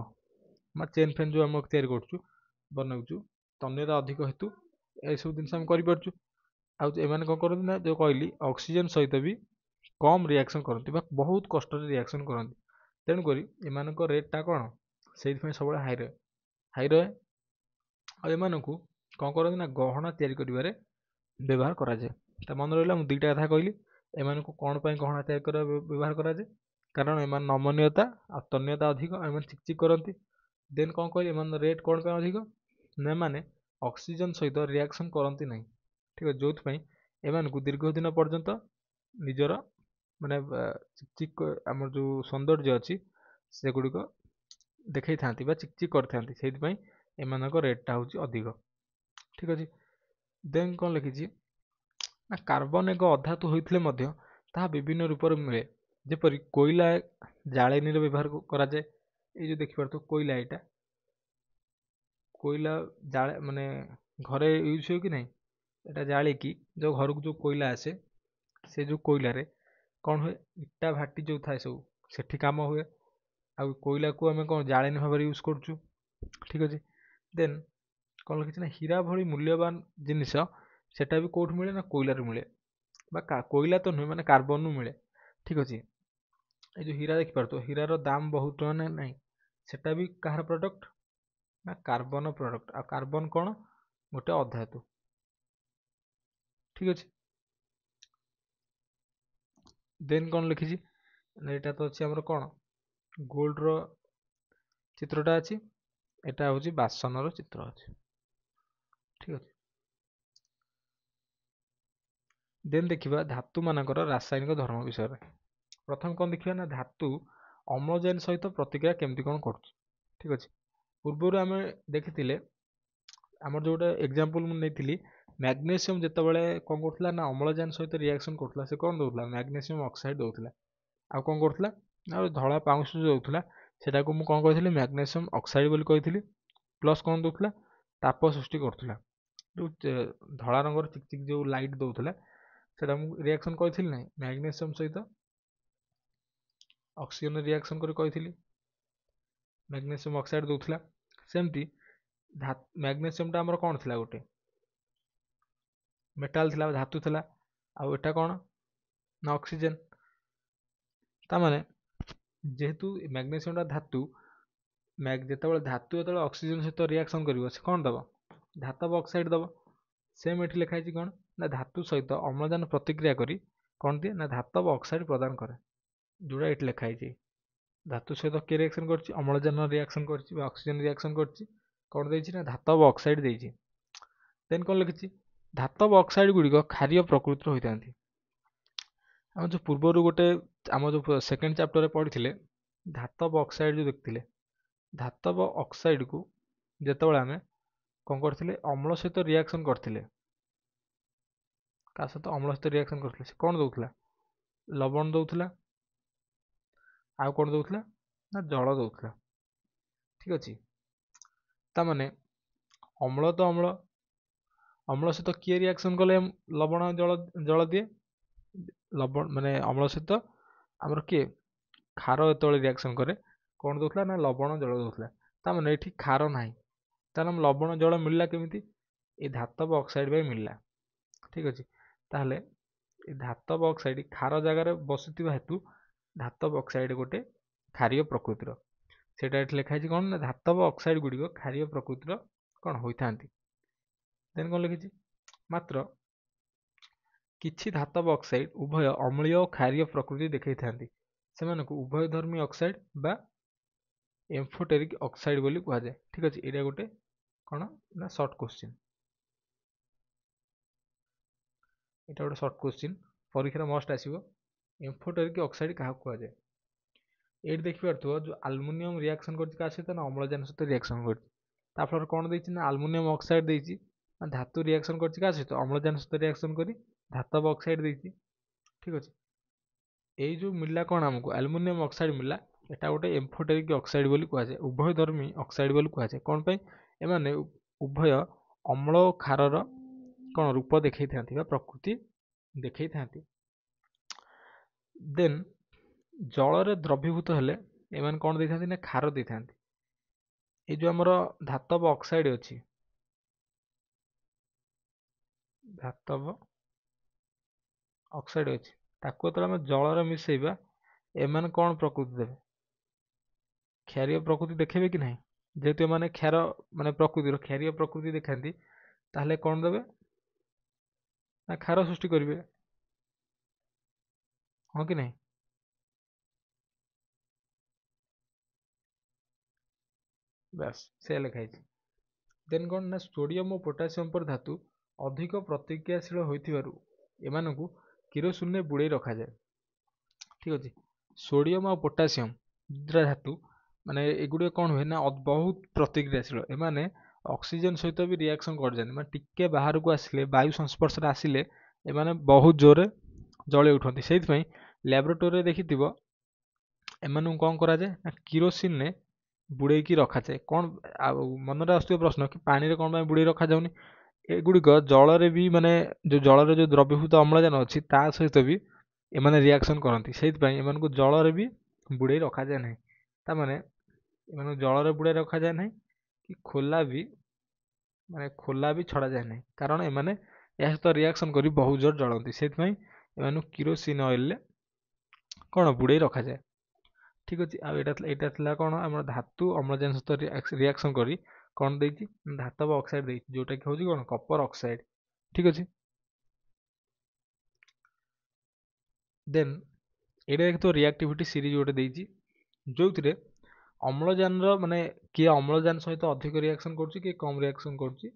S1: ବା ଚେନ୍ ଫେନ୍ ଯେଉଁ ଆମେ ତିଆରି କରୁଛୁ ବନାଉଛୁ, ତନ୍ୟତା ଅଧିକ ହେତୁ ଏସବୁ ଜିନିଷ ଆମେ କରିପାରୁଛୁ। ଆଉ ଏମାନେ କ'ଣ କରନ୍ତି ନା ଯେଉଁ କହିଲି ଅକ୍ସିଜେନ୍ ସହିତ ବି କମ୍ ରିଆକ୍ସନ୍ କରନ୍ତି ବା ବହୁତ କଷ୍ଟରେ ରିଆକ୍ସନ୍ କରନ୍ତି। ତେଣୁକରି ଏମାନଙ୍କ ରେଟ୍ଟା କ'ଣ ସେଇଥିପାଇଁ ସବୁବେଳେ ହାଇ ରହେ। ଆଉ ଏମାନଙ୍କୁ କ'ଣ କରନ୍ତି ନା ଗହଣା ତିଆରି କରିବାରେ ବ୍ୟବହାର କରାଯାଏ। ତା ମନେ ରହିଲା ମୁଁ ଦୁଇଟା କଥା କହିଲି। ଏମାନଙ୍କୁ କ'ଣ ପାଇଁ ଗହଣା ତିଆରି କରିବା ବ୍ୟବହାର କରାଯାଏ? କାରଣ ଏମାନେ ନମନୀୟତା ଆଉ ତନ୍ୟତା ଅଧିକ, ଏମାନେ ଚିକ୍ ଚିକ୍ କରନ୍ତି। ଦେନ୍ କ'ଣ କହିଲି ଏମାନଙ୍କ ରେଟ୍ କ'ଣ ପାଇଁ ଅଧିକ? ନା ଏମାନେ ଅକ୍ସିଜେନ୍ ସହିତ ରିଆକ୍ସନ୍ କରନ୍ତି ନାହିଁ। ଠିକ୍ ଅଛି, ଯେଉଁଥିପାଇଁ ଏମାନଙ୍କୁ ଦୀର୍ଘ ଦିନ ପର୍ଯ୍ୟନ୍ତ ନିଜର ମାନେ ଚିକ୍ ଚିକ୍ ଆମର ଯେଉଁ ସୌନ୍ଦର୍ଯ୍ୟ ଅଛି ସେଗୁଡ଼ିକ ଦେଖେଇଥାନ୍ତି ବା ଚିକ୍ ଚିକ୍ କରିଥାନ୍ତି। ସେଇଥିପାଇଁ ଏମାନଙ୍କ ରେଟ୍ଟା ହେଉଛି ଅଧିକ। ଠିକ୍ ଅଛି, ଦେନ୍ କ'ଣ ଲେଖିଛି ନା କାର୍ବନ ଏକ ଅଧାତୁ ହୋଇଥିଲେ ମଧ୍ୟ ତାହା ବିଭିନ୍ନ ରୂପରେ ମିଳେ। ଯେପରି କୋଇଲା ଜାଳେଣୀର ବ୍ୟବହାର କରାଯାଏ। ଏଇ ଯେଉଁ ଦେଖିପାରୁଥିବ କୋଇଲା, ଏଇଟା କୋଇଲା ମାନେ ଘରେ ୟୁଜ୍ ହୁଏ କି ନାହିଁ? ଏଇଟା ଜାଳିକି ଯେଉଁ ଘରକୁ ଯେଉଁ କୋଇଲା ଆସେ ସେ ଯେଉଁ କୋଇଲାରେ କ'ଣ ହୁଏ ଇଟା ଭାଟି ଯେଉଁ ଥାଏ ସବୁ ସେଠି କାମ ହୁଏ। ଆଉ କୋଇଲାକୁ ଆମେ କ'ଣ ଜାଳେଣୀ ଭାବରେ ୟୁଜ୍ କରୁଛୁ। ଠିକ୍ ଅଛି, ଦେନ୍ କ'ଣ ଲେଖିଛି ନା ହୀରା ଭଳି ମୂଲ୍ୟବାନ ଜିନିଷ ସେଟା ବି କେଉଁଠୁ ମିଳେ ନା କୋଇଲାରୁ ମିଳେ, ବା କୋଇଲା ତ ନୁହେଁ ମାନେ କାର୍ବନରୁ ମିଳେ। ଠିକ୍ ଅଛି, এই ଯେଉଁ ହୀରା ଦେଖିପାରୁଥିବ ହୀରାର ଦାମ୍ ବହୁତ ଟଙ୍କା ନା ନାହିଁ, ସେଟା ବି କାହାର ପ୍ରଡ଼କ୍ଟ ନା କାର୍ବନ ପ୍ରଡ଼କ୍ଟ। ଆଉ କାର୍ବନ କ'ଣ ଗୋଟେ ଅଧାତୁ। ଠିକ୍ ଅଛି, ଦେନ୍ କ'ଣ ଲେଖିଛି ଏଇଟା ତ ଅଛି ଆମର କ'ଣ ଗୋଲ୍ଡର ଚିତ୍ରଟା ଅଛି, ଏଟା ହେଉଛି ବାସନର ଚିତ୍ର ଅଛି। ଠିକ୍ ଅଛି, ଦେନ୍ ଦେଖିବା ଧାତୁ ମାନଙ୍କର ରାସାୟନିକ ଧର୍ମ ବିଷୟରେ। ପ୍ରଥମେ କ'ଣ ଦେଖିବା ନା ଧାତୁ ଅମ୍ଳଜାନ ସହିତ ପ୍ରତିକ୍ରିୟା କେମିତି କ'ଣ କରୁଛି। ଠିକ୍ ଅଛି, ପୂର୍ବରୁ ଆମେ ଦେଖିଥିଲେ ଆମର ଯେଉଁଟା ଏକ୍ଜାମ୍ପଲ୍ ମୁଁ ନେଇଥିଲି ମ୍ୟାଗ୍ନେସିୟମ୍ ଯେତେବେଳେ କ'ଣ କରୁଥିଲା ନା ଅମ୍ଳଜାନ ସହିତ ରିଆକ୍ସନ୍ କରୁଥିଲା ସେ କ'ଣ ଦେଉଥିଲା ମ୍ୟାଗ୍ନେସିୟମ୍ ଅକ୍ସାଇଡ଼ ଦେଉଥିଲା। ଆଉ କ'ଣ କରୁଥିଲା ନା ଧଳା ପାଉଁଶ ଦେଉଥିଲା ସେଟାକୁ ମୁଁ କ'ଣ କହିଥିଲି ମ୍ୟାଗ୍ନେସିୟମ୍ ଅକ୍ସାଇଡ଼ ବୋଲି କହିଥିଲି। ପ୍ଲସ୍ କ'ଣ ଦେଉଥିଲା ତାପ ସୃଷ୍ଟି କରୁଥିଲା। ଯେଉଁ ଧଳା ରଙ୍ଗର ଚିକ୍ ଚିକ୍ ଯେଉଁ ଲାଇଟ୍ ଦେଉଥିଲା ସେଟା ମୁଁ ରିଆକ୍ସନ୍ କହିଥିଲି ନାହିଁ ମ୍ୟାଗ୍ନେସିୟମ୍ ସହିତ ଅକ୍ସିଜେନ୍ ରିଆକ୍ସନ୍ କରି କହିଥିଲି ମ୍ୟାଗ୍ନେସିୟମ୍ ଅକ୍ସାଇଡ଼ ଦେଉଥିଲା। ସେମିତି ମ୍ୟାଗ୍ନେସିୟମ୍ଟା ଆମର କ'ଣ ଥିଲା ଗୋଟେ ମେଟାଲ୍ ଥିଲା ଧାତୁ ଥିଲା, ଆଉ ଏଟା କ'ଣ ନା ଅକ୍ସିଜେନ୍। ତାମାନେ ଯେହେତୁ ମ୍ୟାଗ୍ନେସିୟମ୍ଟା ଧାତୁ ଯେତେବେଳେ ଧାତୁ ଯେତେବେଳେ ଅକ୍ସିଜେନ ସହିତ ରିଆକ୍ସନ କରିବ ସେ କ'ଣ ଦବ? ଧାତବ ଅକ୍ସାଇଡ ଦବ। ସେମ୍ ଏଠି ଲେଖା ହେଇଛି କ'ଣ ନା ଧାତୁ ସହିତ ଅମ୍ଳଜାନ ପ୍ରତିକ୍ରିୟା କରି କ'ଣ ଦିଏ ନା ଧାତବ ଅକ୍ସାଇଡ ପ୍ରଦାନ କରେ। ଯୋଉଟା ଏଠି ଲେଖା ହେଇଛି ଧାତୁ ସହିତ କିଏ ରିଆକ୍ସନ କରିଛି? ଅମ୍ଳଜାନ ରିଆକ୍ସନ କରିଛି ବା ଅକ୍ସିଜେନ ରିଆକ୍ସନ କରିଛି। କ'ଣ ଦେଇଛି ନା ଧାତବ ଅକ୍ସାଇଡ ଦେଇଛି। ଦେନ୍ କ'ଣ ଲେଖିଛି? ଧାତବ ଅକ୍ସାଇଡ ଗୁଡ଼ିକ କ୍ଷାରୀୟ ପ୍ରକୃତିର ହୋଇଥାନ୍ତି। ଆମେ ଯେଉଁ ପୂର୍ବରୁ ଗୋଟେ ଆମ ଯେଉଁ ସେକେଣ୍ଡ ଚାପ୍ଟରରେ ପଢ଼ିଥିଲେ ଧାତବ ଅକ୍ସାଇଡ ଯେଉଁ ଦେଖିଥିଲେ, ଧାତବ ଅକ୍ସାଇଡକୁ ଯେତେବେଳେ ଆମେ କ'ଣ କରିଥିଲେ ଅମ୍ଳ ସହିତ ରିଆକ୍ସନ କରିଥିଲେ, କାହା ସହିତ ଅମ୍ଳ ସହିତ ରିଆକ୍ସନ କରିଥିଲେ, ସେ କ'ଣ ଦେଉଥିଲା? ଲବଣ ଦେଉଥିଲା। ଆଉ କ'ଣ ଦେଉଥିଲା ନା ଜଳ ଦେଉଥିଲା। ଠିକ ଅଛି। ତାମାନେ ଅମ୍ଳ ତ ଅମ୍ଳ ସହିତ କିଏ ରିଆକ୍ସନ କଲେ ଲବଣ ଜଳ ଦିଏ? ଲବଣ ମାନେ ଅମ୍ଳ ସହିତ ଆମର କିଏ କ୍ଷାର ଯେତେବେଳେ ରିଆକ୍ସନ କରେ କ'ଣ ଦେଉଥିଲା ନା ଲବଣ ଜଳ ଦେଉଥିଲା। ତାମାନେ ଏଠି କ୍ଷାର ନାହିଁ, ତାହେଲେ ଲବଣ ଜଳ ମିଳିଲା କେମିତି? ଏ ଧାତବ ଅକ୍ସାଇଡ ପାଇଁ ମିଳିଲା। ଠିକ ଅଛି। ତାହେଲେ ଏ ଧାତବ ଅକ୍ସାଇଡ କ୍ଷାର ଜାଗାରେ ବସିଥିବା ହେତୁ ଧାତବ ଅକ୍ସାଇଡ ଗୋଟେ କ୍ଷାରୀୟ ପ୍ରକୃତିର। ସେଇଟା ଏଠି ଲେଖା ହେଇଛି କ'ଣ ନା ଧାତବ ଅକ୍ସାଇଡ ଗୁଡ଼ିକ କ୍ଷାରୀୟ ପ୍ରକୃତିର କ'ଣ ହୋଇଥାନ୍ତି। ଦେନ୍ କ'ଣ ଲେଖିଛି? ମାତ୍ର କିଛି ଧାତବ ଅକ୍ସାଇଡ ଉଭୟ ଅମ୍ଳୀୟ ଓ କ୍ଷାରୀୟ ପ୍ରକୃତି ଦେଖାଇଥାନ୍ତି। ସେମାନଙ୍କୁ ଉଭୟଧର୍ମୀ ଅକ୍ସାଇଡ ବା ଏମ୍ଫୋଟେରିକ୍ ଅକ୍ସାଇଡ ବୋଲି କୁହାଯାଏ। ଠିକ ଅଛି। ଏଇଟା ଗୋଟେ କ'ଣ ନା ସର୍ଟ କ୍ୱେଶ୍ଚିନ୍। ଏଇଟା ଗୋଟେ ସର୍ଟ କ୍ୱେଶ୍ଚିନ୍ ପରୀକ୍ଷାରେ ମଷ୍ଟ ଆସିବ। ଏମ୍ଫୋଟେରିକ୍ ଅକ୍ସାଇଡ କାହାକୁ କୁହାଯାଏ? ଏଇଠି ଦେଖିପାରୁଥିବ ଯେଉଁ ଆଲୁମିନିୟମ ରିଆକ୍ସନ କରିଛି କାହା ସହିତ ନା ଅମ୍ଳଜାନ ସହିତ ରିଆକ୍ସନ କରିଛି। ତା ଫଳରେ କ'ଣ ଦେଇଛି ନା ଆଲୁମିନିୟମ ଅକ୍ସାଇଡ ଦେଇଛି। ଧାତୁ ରିଆକ୍ସନ କରିଛି କାହା ସହିତ? ଅମ୍ଳଜାନ ସହିତ ରିଆକ୍ସନ କରି ଧାତବ ଅକ୍ସାଇଡ ଦେଇଛି। ଠିକ ଅଛି। ଏଇ ଯେଉଁ ମିଳିଲା କ'ଣ ଆମକୁ ଆଲୁମିନିୟମ ଅକ୍ସାଇଡ ମିଳିଲା, ଏଟା ଗୋଟେ ଏମ୍ଫୋଟେରିକ୍ ଅକ୍ସାଇଡ ବୋଲି କୁହାଯାଏ। ଉଭୟଧର୍ମୀ ଅକ୍ସାଇଡ ବୋଲି କୁହାଯାଏ। କ'ଣ ପାଇଁ? ଏମାନେ ଉଭୟ ଅମ୍ଳ ଓ କ୍ଷାରର କ'ଣ ରୂପ ଦେଖାଇଥାନ୍ତି ବା ପ୍ରକୃତି ଦେଖାଇଥାନ୍ତି। ଦେନ୍ ଜଳରେ ଦ୍ରବୀଭୂତ ହେଲେ ଏମାନେ କ'ଣ ଦେଇଥାନ୍ତି ନା କ୍ଷାର ଦେଇଥାନ୍ତି। ଏଇ ଯେଉଁ ଆମର ଧାତବ ଅକ୍ସାଇଡ ଅଛି, ଧାତବ ଅକ୍ସାଇଡ ଅଛି, ତାକୁ ଯେତେବେଳେ ଆମେ ଜଳରେ ମିଶାଇବା ଏମାନେ କ'ଣ ପ୍ରକୃତି ଦେବେ? କ୍ଷାରୀୟ ପ୍ରକୃତି ଦେଖେଇବେ କି ନାହିଁ? ଯେହେତୁ ଏମାନେ କ୍ଷାର ମାନେ ପ୍ରକୃତିର କ୍ଷାରୀୟ ପ୍ରକୃତି ଦେଖାନ୍ତି, ତାହେଲେ କ'ଣ ଦେବେ ନା କ୍ଷାର ସୃଷ୍ଟି କରିବେ। ହଁ କି ନାହିଁ? ବାସ୍ ସେ ଲେଖା ହେଇଛି। ଦେନ୍ କ'ଣ ନା ସୋଡ଼ିୟମ ଓ ପୋଟାସିୟମ ପରି ଧାତୁ ଅଧିକ ପ୍ରତିକ୍ରିୟାଶୀଳ ହୋଇଥିବାରୁ ଏମାନଙ୍କୁ କିରୋସିନରେ ବୁଡ଼େଇ ରଖାଯାଏ। ଠିକ ଅଛି। ସୋଡ଼ିୟମ ଆଉ ପୋଟାସିୟମ ଦୁଇଟା ଧାତୁ ମାନେ ଏଗୁଡ଼ିକ କ'ଣ ହୁଏ ନା ବହୁତ ପ୍ରତିକ୍ରିୟାଶୀଳ। ଏମାନେ ଅକ୍ସିଜେନ ସହିତ ବି ରିଆକ୍ସନ କରିଯାଆନ୍ତି। ମାନେ ଟିକେ ବାହାରକୁ ଆସିଲେ, ବାୟୁ ସଂସ୍ପର୍ଶରେ ଆସିଲେ ଏମାନେ ବହୁତ ଜୋରରେ ଜଳି ଉଠନ୍ତି। ସେଇଥିପାଇଁ ଲ୍ୟାବୋରେଟୋରୀରେ ଦେଖିଥିବ ଏମାନଙ୍କୁ କ'ଣ କରାଯାଏ ନା କିରୋସିନରେ ବୁଡ଼େଇକି ରଖାଯାଏ। କ'ଣ ଆଉ ମନରେ ଆସୁଥିବା ପ୍ରଶ୍ନ କି ପାଣିରେ କ'ଣ ପାଇଁ ବୁଡ଼େଇ ରଖାଯାଉନି? ଏଗୁଡ଼ିକ ଜଳରେ ବି ମାନେ ଯେଉଁ ଜଳରେ ଯେଉଁ ଦ୍ରବୀଭୂତ ଅମ୍ଳଜାନ ଅଛି ତା ସହିତ ବି ଏମାନେ ରିଆକ୍ସନ କରନ୍ତି। ସେଇଥିପାଇଁ ଏମାନଙ୍କୁ ଜଳରେ ବି ବୁଡ଼େଇ ରଖାଯାଏ ନାହିଁ। ତାମାନେ ଏମାନଙ୍କୁ ଜଳରେ ବୁଡ଼େଇ ରଖାଯାଏ ନାହିଁ କି ଖୋଲା ବି ଛଡ଼ାଯାଏ ନାହିଁ, କାରଣ ଏମାନେ ଏହା ସହିତ ରିଆକ୍ସନ କରି ବହୁତ ଜୋର ଜଳନ୍ତି। ସେଇଥିପାଇଁ ଏମାନଙ୍କୁ କିରୋସିନ ଅଏଲରେ କ'ଣ ବୁଡ଼େଇ ରଖାଯାଏ। ଠିକ ଅଛି। ଆଉ ଏଇଟା ଥିଲା କ'ଣ ଆମର ଧାତୁ ଅମ୍ଳଜାନ ସହିତ ରିଆକ୍ସନ କରି କ'ଣ ଦେଇଛି ଧାତବ ଅକ୍ସାଇଡ ଦେଇଛି, ଯୋଉଟା କି ହେଉଛି କ'ଣ କପର ଅକ୍ସାଇଡ। ଠିକ ଅଛି। ଦେନ୍ ଏଇଟା ଦେଖିଥିବ ରିଆକ୍ଟିଭିଟି ସିରିଜ ଗୋଟେ ଦେଇଛି, ଯୋଉଥିରେ ଅମ୍ଳଜାନର ମାନେ କିଏ ଅମ୍ଳଜାନ ସହିତ ଅଧିକ ରିଆକ୍ସନ କରୁଛି କିଏ କମ୍ ରିଆକ୍ସନ କରୁଛି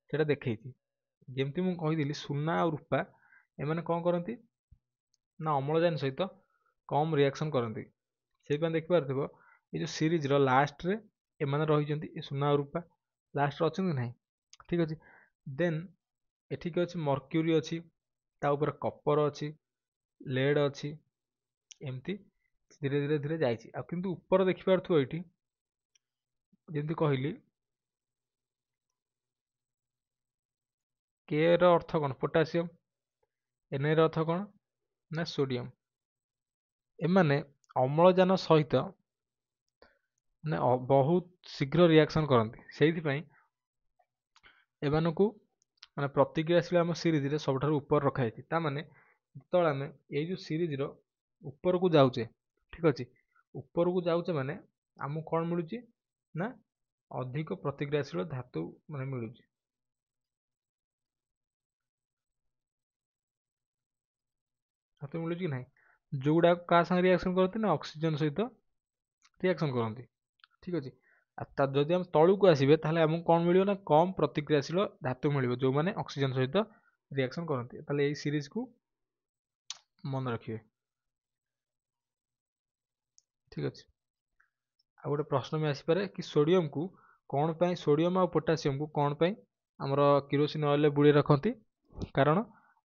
S1: ସେଇଟା ଦେଖେଇଛି। ଯେମିତି ମୁଁ କହିଥିଲି ସୁନା ଆଉ ରୂପା ଏମାନେ କ'ଣ କରନ୍ତି ନା ଅମ୍ଳଜାନ ସହିତ କମ୍ ରିଆକ୍ସନ କରନ୍ତି। ସେଇଥିପାଇଁ ଦେଖିପାରୁଥିବ ଏଇ ଯେଉଁ ସିରିଜର ଲାଷ୍ଟରେ ଏମାନେ ରହିଛନ୍ତି, ଏ ସୁନା ଆଉ ରୂପା ଲାଷ୍ଟରେ ଅଛନ୍ତି ନାହିଁ। ଠିକ ଅଛି। ଦେନ୍ ଏଠିକି ଅଛି ମର୍କ୍ୟୁରୀ ଅଛି, ତା ଉପରେ କପର ଅଛି, ଲେଡ୍ ଅଛି, ଏମିତି ଧୀରେ ଧୀରେ ଧୀରେ ଯାଇଛି। ଆଉ କିନ୍ତୁ ଉପରେ ଦେଖିପାରୁଥିବ ଏଇଠି ଯେମିତି କହିଲି କେ ର ଅର୍ଥ କ'ଣ ପୋଟାସିୟମ, ଏନ୍ ର ଅର୍ଥ କ'ଣ ନା ସୋଡ଼ିୟମ। ଏମାନେ ଅମ୍ଳଜାନ ସହିତ ମାନେ ବହୁତ ଶୀଘ୍ର ରିଆକ୍ସନ କରନ୍ତି। ସେଇଥିପାଇଁ ଏମାନଙ୍କୁ ମାନେ ପ୍ରତିକ୍ରିୟାଶୀଳ ଆମ ସିରିଜରେ ସବୁଠାରୁ ଉପରେ ରଖାଯାଇଛି। ତାମାନେ ଯେତେବେଳେ ଆମେ ଏଇ ଯେଉଁ ସିରିଜର ଉପରକୁ ଯାଉଛେ, ଠିକ ଅଛି, ଉପରକୁ ଯାଉଛେ ମାନେ ଆମକୁ କ'ଣ ମିଳୁଛି ନା ଅଧିକ ପ୍ରତିକ୍ରିୟାଶୀଳ ଧାତୁ ମାନେ ମିଳୁଛି। ଧାତୁ ମିଳୁଛି କି ନାହିଁ? ଯୋଉଗୁଡାକ କାହା ସାଙ୍ଗେ ରିଆକ୍ସନ କରନ୍ତି ନା ଅକ୍ସିଜେନ ସହିତ ରିଆକ୍ସନ କରନ୍ତି। ଠିକ ଅଛି। ଆଉ ଯଦି ଆମେ ତଳକୁ ଆସିବେ ତାହେଲେ ଆମକୁ କଣ ମିଳିବ ନା କମ ପ୍ରତିକ୍ରିୟାଶୀଳ ଧାତୁ ମିଳିବ ଯୋଉମାନେ ଅକ୍ସିଜେନ ସହିତ ରିଆକ୍ସନ କରନ୍ତି। ତାହେଲେ ଏଇ ସିରିଜକୁ ମନେ ରଖିବେ। ଠିକ ଅଛି। ଆଉ ଗୋଟେ ପ୍ରଶ୍ନ ବି ଆସିପାରେ କି ସୋଡିୟମକୁ କଣ ପାଇଁ, ସୋଡିୟମ ଆଉ ପୋଟାସିୟମକୁ କଣ ପାଇଁ ଆମର କିରୋସିନ ଅଏଲରେ ବୁଡେଇ ରଖନ୍ତି? କାରଣ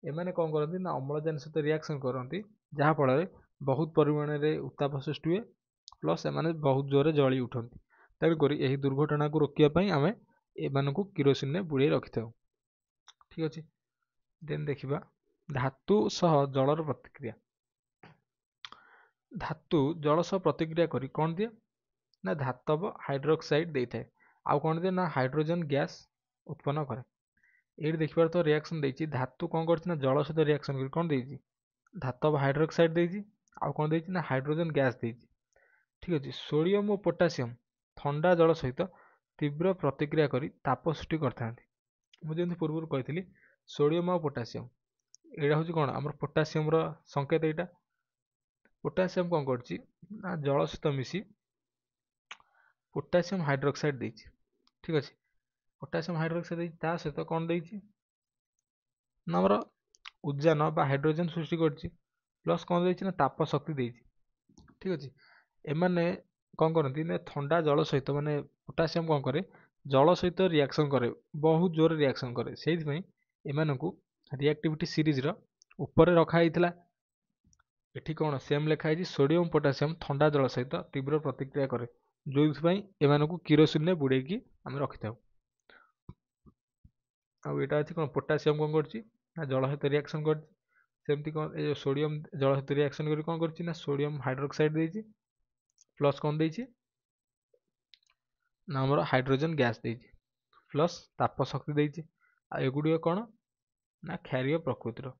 S1: ଏମାନେ କଣ କରନ୍ତି ନା ଅମ୍ଳଜାନ ସହିତ ରିଆକ୍ସନ କରନ୍ତି, ଯାହା ଫଳରେ ବହୁତ ପରିମାଣରେ ଉତ୍ତାପ ସୃଷ୍ଟି ହୁଏ, ପ୍ଲସ୍ ସେମାନେ ବହୁତ ଜୋରରେ ଜଳି ଉଠନ୍ତି। ତେଣୁକରି ଏହି ଦୁର୍ଘଟଣାକୁ ରୋକିବା ପାଇଁ ଆମେ ଏମାନଙ୍କୁ କିରୋସିନରେ ବୁଡେଇ ରଖିଥାଉ। ଠିକ ଅଛି। ଦେନ୍ ଦେଖିବା ଧାତୁ ସହ ଜଳର ପ୍ରତିକ୍ରିୟା। ଧାତୁ ଜଳ ସହ ପ୍ରତିକ୍ରିୟା କରି କଣ ଦିଏ ନା ଧାତବ ହାଇଡ୍ରୋକ୍ସାଇଡ୍ ଦେଇଥାଏ। ଆଉ କଣ ଦିଏ ନା ହାଇଡ୍ରୋଜେନ ଗ୍ୟାସ୍ ଉତ୍ପନ୍ନ କରେ। ଏଇଠି ଦେଖିବାର ତ ରିଆକ୍ସନ ଦେଇଛି, ଧାତୁ କଣ କରିଛି ନା ଜଳ ସହିତ ରିଆକ୍ସନ କରି କଣ ଦେଇଛି, ଧାତବ ହାଇଡ୍ରୋକ୍ସାଇଡ୍ ଦେଇଛି। ଆଉ କଣ ଦେଇଛି ନା ହାଇଡ୍ରୋଜେନ ଗ୍ୟାସ୍ ଦେଇଛି। ଠିକ ଅଛି। ସୋଡିୟମ ଓ ପୋଟାସିୟମ ଥଣ୍ଡା ଜଳ ସହିତ ତୀବ୍ର ପ୍ରତିକ୍ରିୟା କରି ତାପ ସୃଷ୍ଟି କରିଥାନ୍ତି। ମୁଁ ଯେମିତି ପୂର୍ବରୁ କହିଥିଲି ସୋଡିୟମ ଆଉ ପୋଟାସିୟମ, ଏଇଟା ହଉଛି କଣ ଆମର ପୋଟାସିୟମର ସଂକେତ। ଏଇଟା ପୋଟାସିୟମ କଣ କରୁଛି ନା ଜଳ ସହିତ ମିଶି ପୋଟାସିୟମ ହାଇଡ୍ରୋକ୍ସାଇଡ୍ ଦେଇଛି। ଠିକ ଅଛି। ପୋଟାସିୟମ ହାଇଡ୍ରୋକ୍ସାଇଡ୍ ଦେଇଛି, ତା ସହିତ କଣ ଦେଇଛି ନା ଆମର ଉଦ୍ଜାନ ବା ହାଇଡ୍ରୋଜେନ ସୃଷ୍ଟି କରିଛି, ପ୍ଲସ୍ କଣ ଦେଇଛି ନା ତାପ ଶକ୍ତି ଦେଇଛି। ଠିକ ଅଛି। ଏମାନେ କଣ କରନ୍ତି ନା ଥଣ୍ଡା ଜଳ ସହିତ, ମାନେ ପୋଟାସିୟମ କଣ କରେ ଜଳ ସହିତ ରିଆକ୍ସନ କରେ, ବହୁତ ଜୋରରେ ରିଆକ୍ସନ କରେ। ସେଇଥିପାଇଁ ଏମାନଙ୍କୁ ରିଆକ୍ଟିଭିଟି ସିରିଜର ଉପରେ ରଖା ହେଇଥିଲା। ଏଠି କଣ ସେମ୍ ଲେଖା ହେଇଛି ସୋଡିୟମ ପୋଟାସିୟମ ଥଣ୍ଡା ଜଳ ସହିତ ତୀବ୍ର ପ୍ରତିକ୍ରିୟା କରେ, ଯୋଉଥିପାଇଁ ଏମାନଙ୍କୁ କିରୋସିନରେ ବୁଡେଇକି ଆମେ ରଖିଥାଉ। ଆଉ ଏଇଟା ଅଛି କଣ ପୋଟାସିୟମ କଣ କରୁଛି ନା ଜଳ ସହିତ ରିଆକ୍ସନ କରିଛି। ସେମିତି କଣ ଏ ସୋଡିୟମ ଜଳ ସହିତ ରିଆକ୍ସନ କରି କଣ କରୁଛି ନା ସୋଡିୟମ ହାଇଡ୍ରୋକ୍ସାଇଡ୍ ଦେଇଛି, ପ୍ଲସ୍ କଣ ଦେଇଛି ନା ଆମର ହାଇଡ୍ରୋଜେନ ଗ୍ୟାସ୍ ଦେଇଛି, ପ୍ଲସ୍ ତାପ ଶକ୍ତି ଦେଇଛି। ଆଉ ଏଗୁଡିକ କଣ ନା କ୍ଷାରୀୟ ପ୍ରକୃତିର।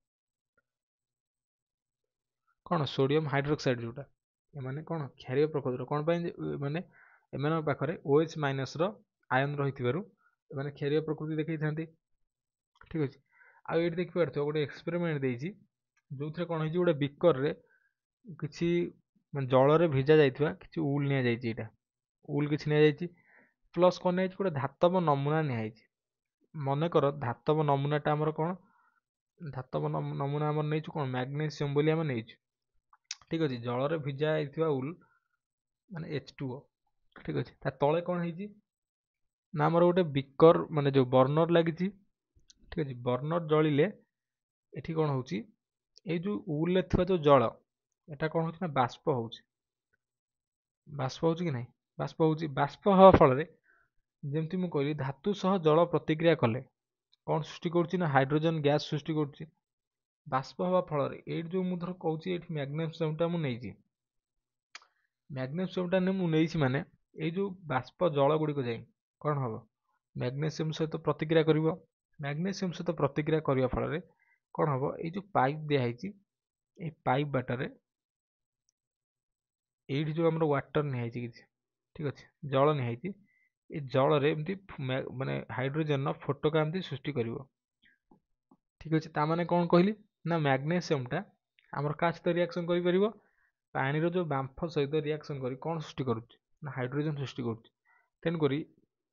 S1: କଣ ସୋଡିୟମ ହାଇଡ୍ରୋକ୍ସାଇଡ୍ ଯୋଉଟା, ଏମାନେ କଣ କ୍ଷାରୀୟ ପ୍ରକୃତିର। କଣ ପାଇଁ ମାନେ ଏମାନଙ୍କ ପାଖରେ OH ମାଇନସ ର ଆୟନ ରହିଥିବାରୁ ଏମାନେ କ୍ଷାରୀୟ ପ୍ରକୃତି ଦେଖେଇଥାନ୍ତି। ଠିକ ଅଛି। ଆଉ ଏଇଠି ଦେଖିପାରୁଥିବ ଗୋଟେ ଏକ୍ସପେରିମେଣ୍ଟ ଦେଇଛି, ଯୋଉଥିରେ କଣ ହେଇଛି ଗୋଟେ ବିକରରେ କିଛି ମାନେ ଜଳରେ ଭିଜା ଯାଇଥିବା କିଛି ଉଲ୍ ନିଆଯାଇଛି। ଏଇଟା ଉଲ୍ କିଛି ନିଆଯାଇଛି, ପ୍ଲସ୍ କଣ ନିଆଯାଇଛି ଗୋଟେ ଧାତବ ନମୁନା ନିଆଯାଇଛି। ମନେକର ଧାତବ ନମୁନାଟା ଆମର କଣ, ଧାତବ ନମୁନା ଆମର ନେଇଛୁ କଣ ମ୍ୟାଗ୍ନେସିୟମ ବୋଲି ଆମେ ନେଇଛୁ। ଠିକ ଅଛି। ଜଳରେ ଭିଜା ହେଇଥିବା ଉଲ୍ ମାନେ H2O। ଠିକ ଅଛି। ତା ତଳେ କଣ ହେଇଛି ନା ଆମର ଗୋଟେ ବିକର ମାନେ ଯୋଉ ବର୍ଣ୍ଣର ଲାଗିଛି। ଠିକ ଅଛି। ବର୍ଣ୍ଣର ଜଳିଲେ ଏଠି କଣ ହଉଛି, ଏଇ ଯୋଉ ଉଲରେ ଥିବା ଯୋଉ ଜଳ, ଏଟା କଣ ହଉଛି ନା ବାଷ୍ପ ହଉଛି। ବାଷ୍ପ ହଉଛି କି ନାହିଁ, ବାଷ୍ପ ହଉଛି। ବାଷ୍ପ ହବା ଫଳରେ ଯେମିତି ମୁଁ କହିଲି ଧାତୁ ସହ ଜଳ ପ୍ରତିକ୍ରିୟା କଲେ କଣ ସୃଷ୍ଟି କରୁଛି ନା ହାଇଡ୍ରୋଜେନ ଗ୍ୟାସ୍ ସୃଷ୍ଟି କରୁଛି। ବାଷ୍ପ ହେବା ଫଳରେ ଏଇଠି ଯୋଉ ମୁଁ ଧର କହୁଛି ଏଇଠି ମ୍ୟାଗ୍ନେସିୟମଟା ମୁଁ ନେଇଛି, ମ୍ୟାଗ୍ନେସିୟମଟା ମୁଁ ନେଇଛି ମାନେ ଏଇ ଯୋଉ ବାଷ୍ପ ଜଳ ଗୁଡ଼ିକ ଯାଇ କଣ ହବ ମ୍ୟାଗ୍ନେସିୟମ ସହିତ ପ୍ରତିକ୍ରିୟା କରିବ। ମ୍ୟାଗ୍ନେସିୟମ ସହିତ ପ୍ରତିକ୍ରିୟା କରିବା ଫଳରେ କଣ ହବ, ଏଇ ଯୋଉ ପାଇପ୍ ଦିଆହେଇଛି, ଏଇ ପାଇପ୍ ବାଟରେ ଏଇଠି ଯୋଉ ଆମର ୱାଟର ନିଆହେଇଛି କିଛି, ଠିକ ଅଛି, ଜଳ ନିଆହେଇଛି, ଏ ଜଳରେ ଏମିତି ମାନେ ହାଇଡ୍ରୋଜେନର ଫୋଟକା ଏମିତି ସୃଷ୍ଟି କରିବ। ଠିକ ଅଛି। ତା ମାନେ କଣ କହିଲି ନା ମ୍ୟାଗ୍ନେସିୟମଟା ଆମର କାହା ସହିତ ରିଆକ୍ସନ କରିପାରିବ, ପାଣିର ଯୋଉ ବାମ୍ଫ ସହିତ ରିଆକ୍ସନ କରି କଣ ସୃଷ୍ଟି କରୁଛି ନା ହାଇଡ୍ରୋଜେନ ସୃଷ୍ଟି କରୁଛି। ତେଣୁକରି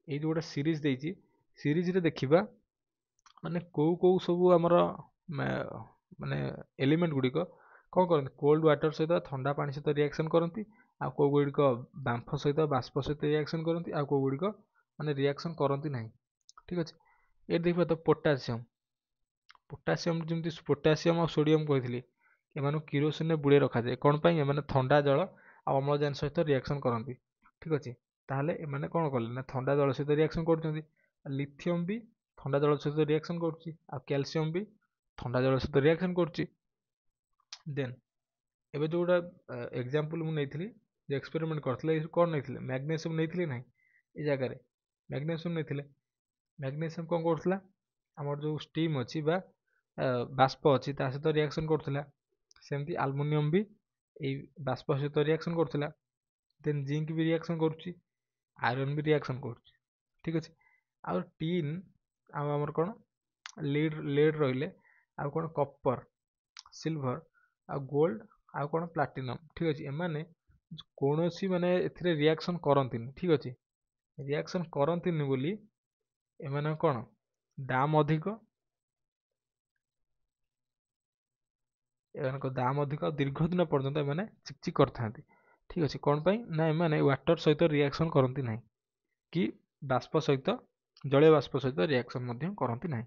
S1: ଏଇ ଯୋଉ ଗୋଟେ ସିରିଜ ଦେଇଛି, ସିରିଜରେ ଦେଖିବା ମାନେ କୋଉ କୋଉ ସବୁ ଆମର ମାନେ ଏଲିମେଣ୍ଟ ଗୁଡ଼ିକ କଣ କରନ୍ତି କୋଲ୍ଡ ୱାଟର ସହିତ ଥଣ୍ଡା ପାଣି ସହିତ ରିଆକ୍ସନ କରନ୍ତି, ଆଉ କୋଉ ଗୁଡ଼ିକ ବାମ୍ଫ ସହିତ ବାଷ୍ପ ସହିତ ରିଆକ୍ସନ କରନ୍ତି, ଆଉ କୋଉ ଗୁଡ଼ିକ ମାନେ ରିଆକ୍ସନ କରନ୍ତି ନାହିଁ। ଠିକ ଅଛି। ଏଠି ଦେଖିବା ତ ପୋଟାସିୟମ, ପୋଟାସିୟମ ଯେମିତି ପୋଟାସିୟମ ଆଉ ସୋଡିୟମ କହିଥିଲି, ଏମାନଙ୍କୁ କିରୋସିନରେ ବୁଡେଇ ରଖାଯାଏ। କଣ ପାଇଁ, ଏମାନେ ଥଣ୍ଡା ଜଳ ଆଉ ଅମ୍ଳଜାନ ସହିତ ରିଆକ୍ସନ କରନ୍ତି। ଠିକ ଅଛି। ତାହେଲେ ଏମାନେ କଣ କଲେ ନା ଥଣ୍ଡା ଜଳ ସହିତ ରିଆକ୍ସନ କରୁଛନ୍ତି। ଲିଥିୟମ ବି ଥଣ୍ଡା ଜଳ ସହିତ ରିଆକ୍ସନ କରୁଛି, ଆଉ କ୍ୟାଲସିୟମ ବି ଥଣ୍ଡା ଜଳ ସହିତ ରିଆକ୍ସନ କରୁଛି। ଦେନ୍ ଏବେ ଯୋଉଟା ଏକ୍ସାମ୍ପଲ ମୁଁ ନେଇଥିଲି, ଯେ ଏକ୍ସପେରିମେଣ୍ଟ କରିଥିଲେ, ଏଇଥିରୁ କଣ ନେଇଥିଲେ ମ୍ୟାଗ୍ନେସିୟମ ନେଇଥିଲେ ନାହିଁ, ଏଇ ଜାଗାରେ ମ୍ୟାଗ୍ନେସିୟମ ନେଇଥିଲେ। ମ୍ୟାଗ୍ନେସିୟମ କଣ କରୁଥିଲା, ଆମର ଯୋଉ ଷ୍ଟିମ୍ ଅଛି ବା ବାଷ୍ପ ଅଛି ତା ସହିତ ରିଆକ୍ସନ କରୁଥିଲା। ସେମିତି ଆଲୁମିନିୟମ ବି ଏଇ ବାଷ୍ପ ସହିତ ରିଆକ୍ସନ କରୁଥିଲା। ଦେନ୍ ଜିଙ୍କ ବି ରିଆକ୍ସନ କରୁଛି। आयरन भी रिएक्शन कर ठीक अच्छे आउ टीन आमर कौन लीड लेड रही आउ कौन कपर सिल्वर आ गोल्ड आउ कौन प्लाटिनम ठीक अच्छे एमाने कौन सी माने एथिरे रिएक्शन करती ठीक अच्छे रिएक्शन करती बोली एमाने कौन दाम अधिक एमानक दाम अधिक दीर्घ दिन पर्यंत एमाने चिकचिक करता ठीक अच्छे कौन पाई ना एमाने वाटर सहित रिएक्शन करती ना कि बाष्प सहित जलीय बाष्प सहित रिएक्शन मध्य करती ना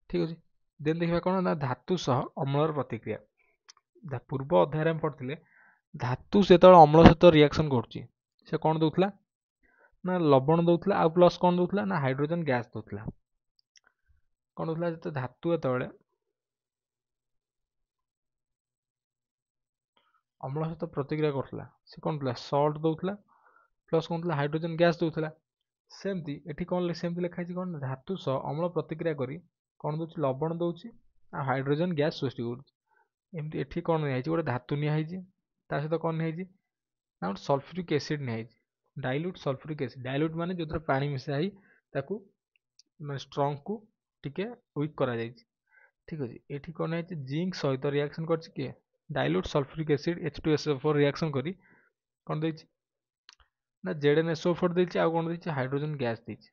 S1: ठीक अच्छे देन देखा कौन ना धातु सह अम्लर प्रतिक्रिया पूर्व अध्याय में पढ़ते धातु से अम्ल सहित रिएक्शन कर कौन दौला ना लवण दौला आ प्लस कौन दौला ना हाइड्रोजन गैस दौला कौन दौला जो धातु जो अम्ल सहित प्रतिक्रिया करला से कौन दौला सल्ट दौला प्लस कौन दौला हाइड्रोजन गैस दौला सेमती एठी कौन सेमती लिखाई कौन धातु सह अम्ल प्रतिक्रिया करी कौन दौर लवण दौर हाइड्रोजन गैस सृष्टि करमती एठी कौन निया गोटे धातु नियाई ता सहित कौन नियाई ना गोटे सल्फ्यूरिक एसिड नियाई डाइल्यूट सल्फ्यूरिक एसिड डाइल्यूट माने जो पानी मिसाई ताकू माने स्ट्रंग को टिके वीक करा जाय ठीक अछि एठी कौन है जिंक सहित रिएक्शन करछि के dilute sulphuric acid H2SO4 reaction करी कौन देछि ना ZnSO4 देछि आ कौन देछि हाइड्रोजन गैस देछि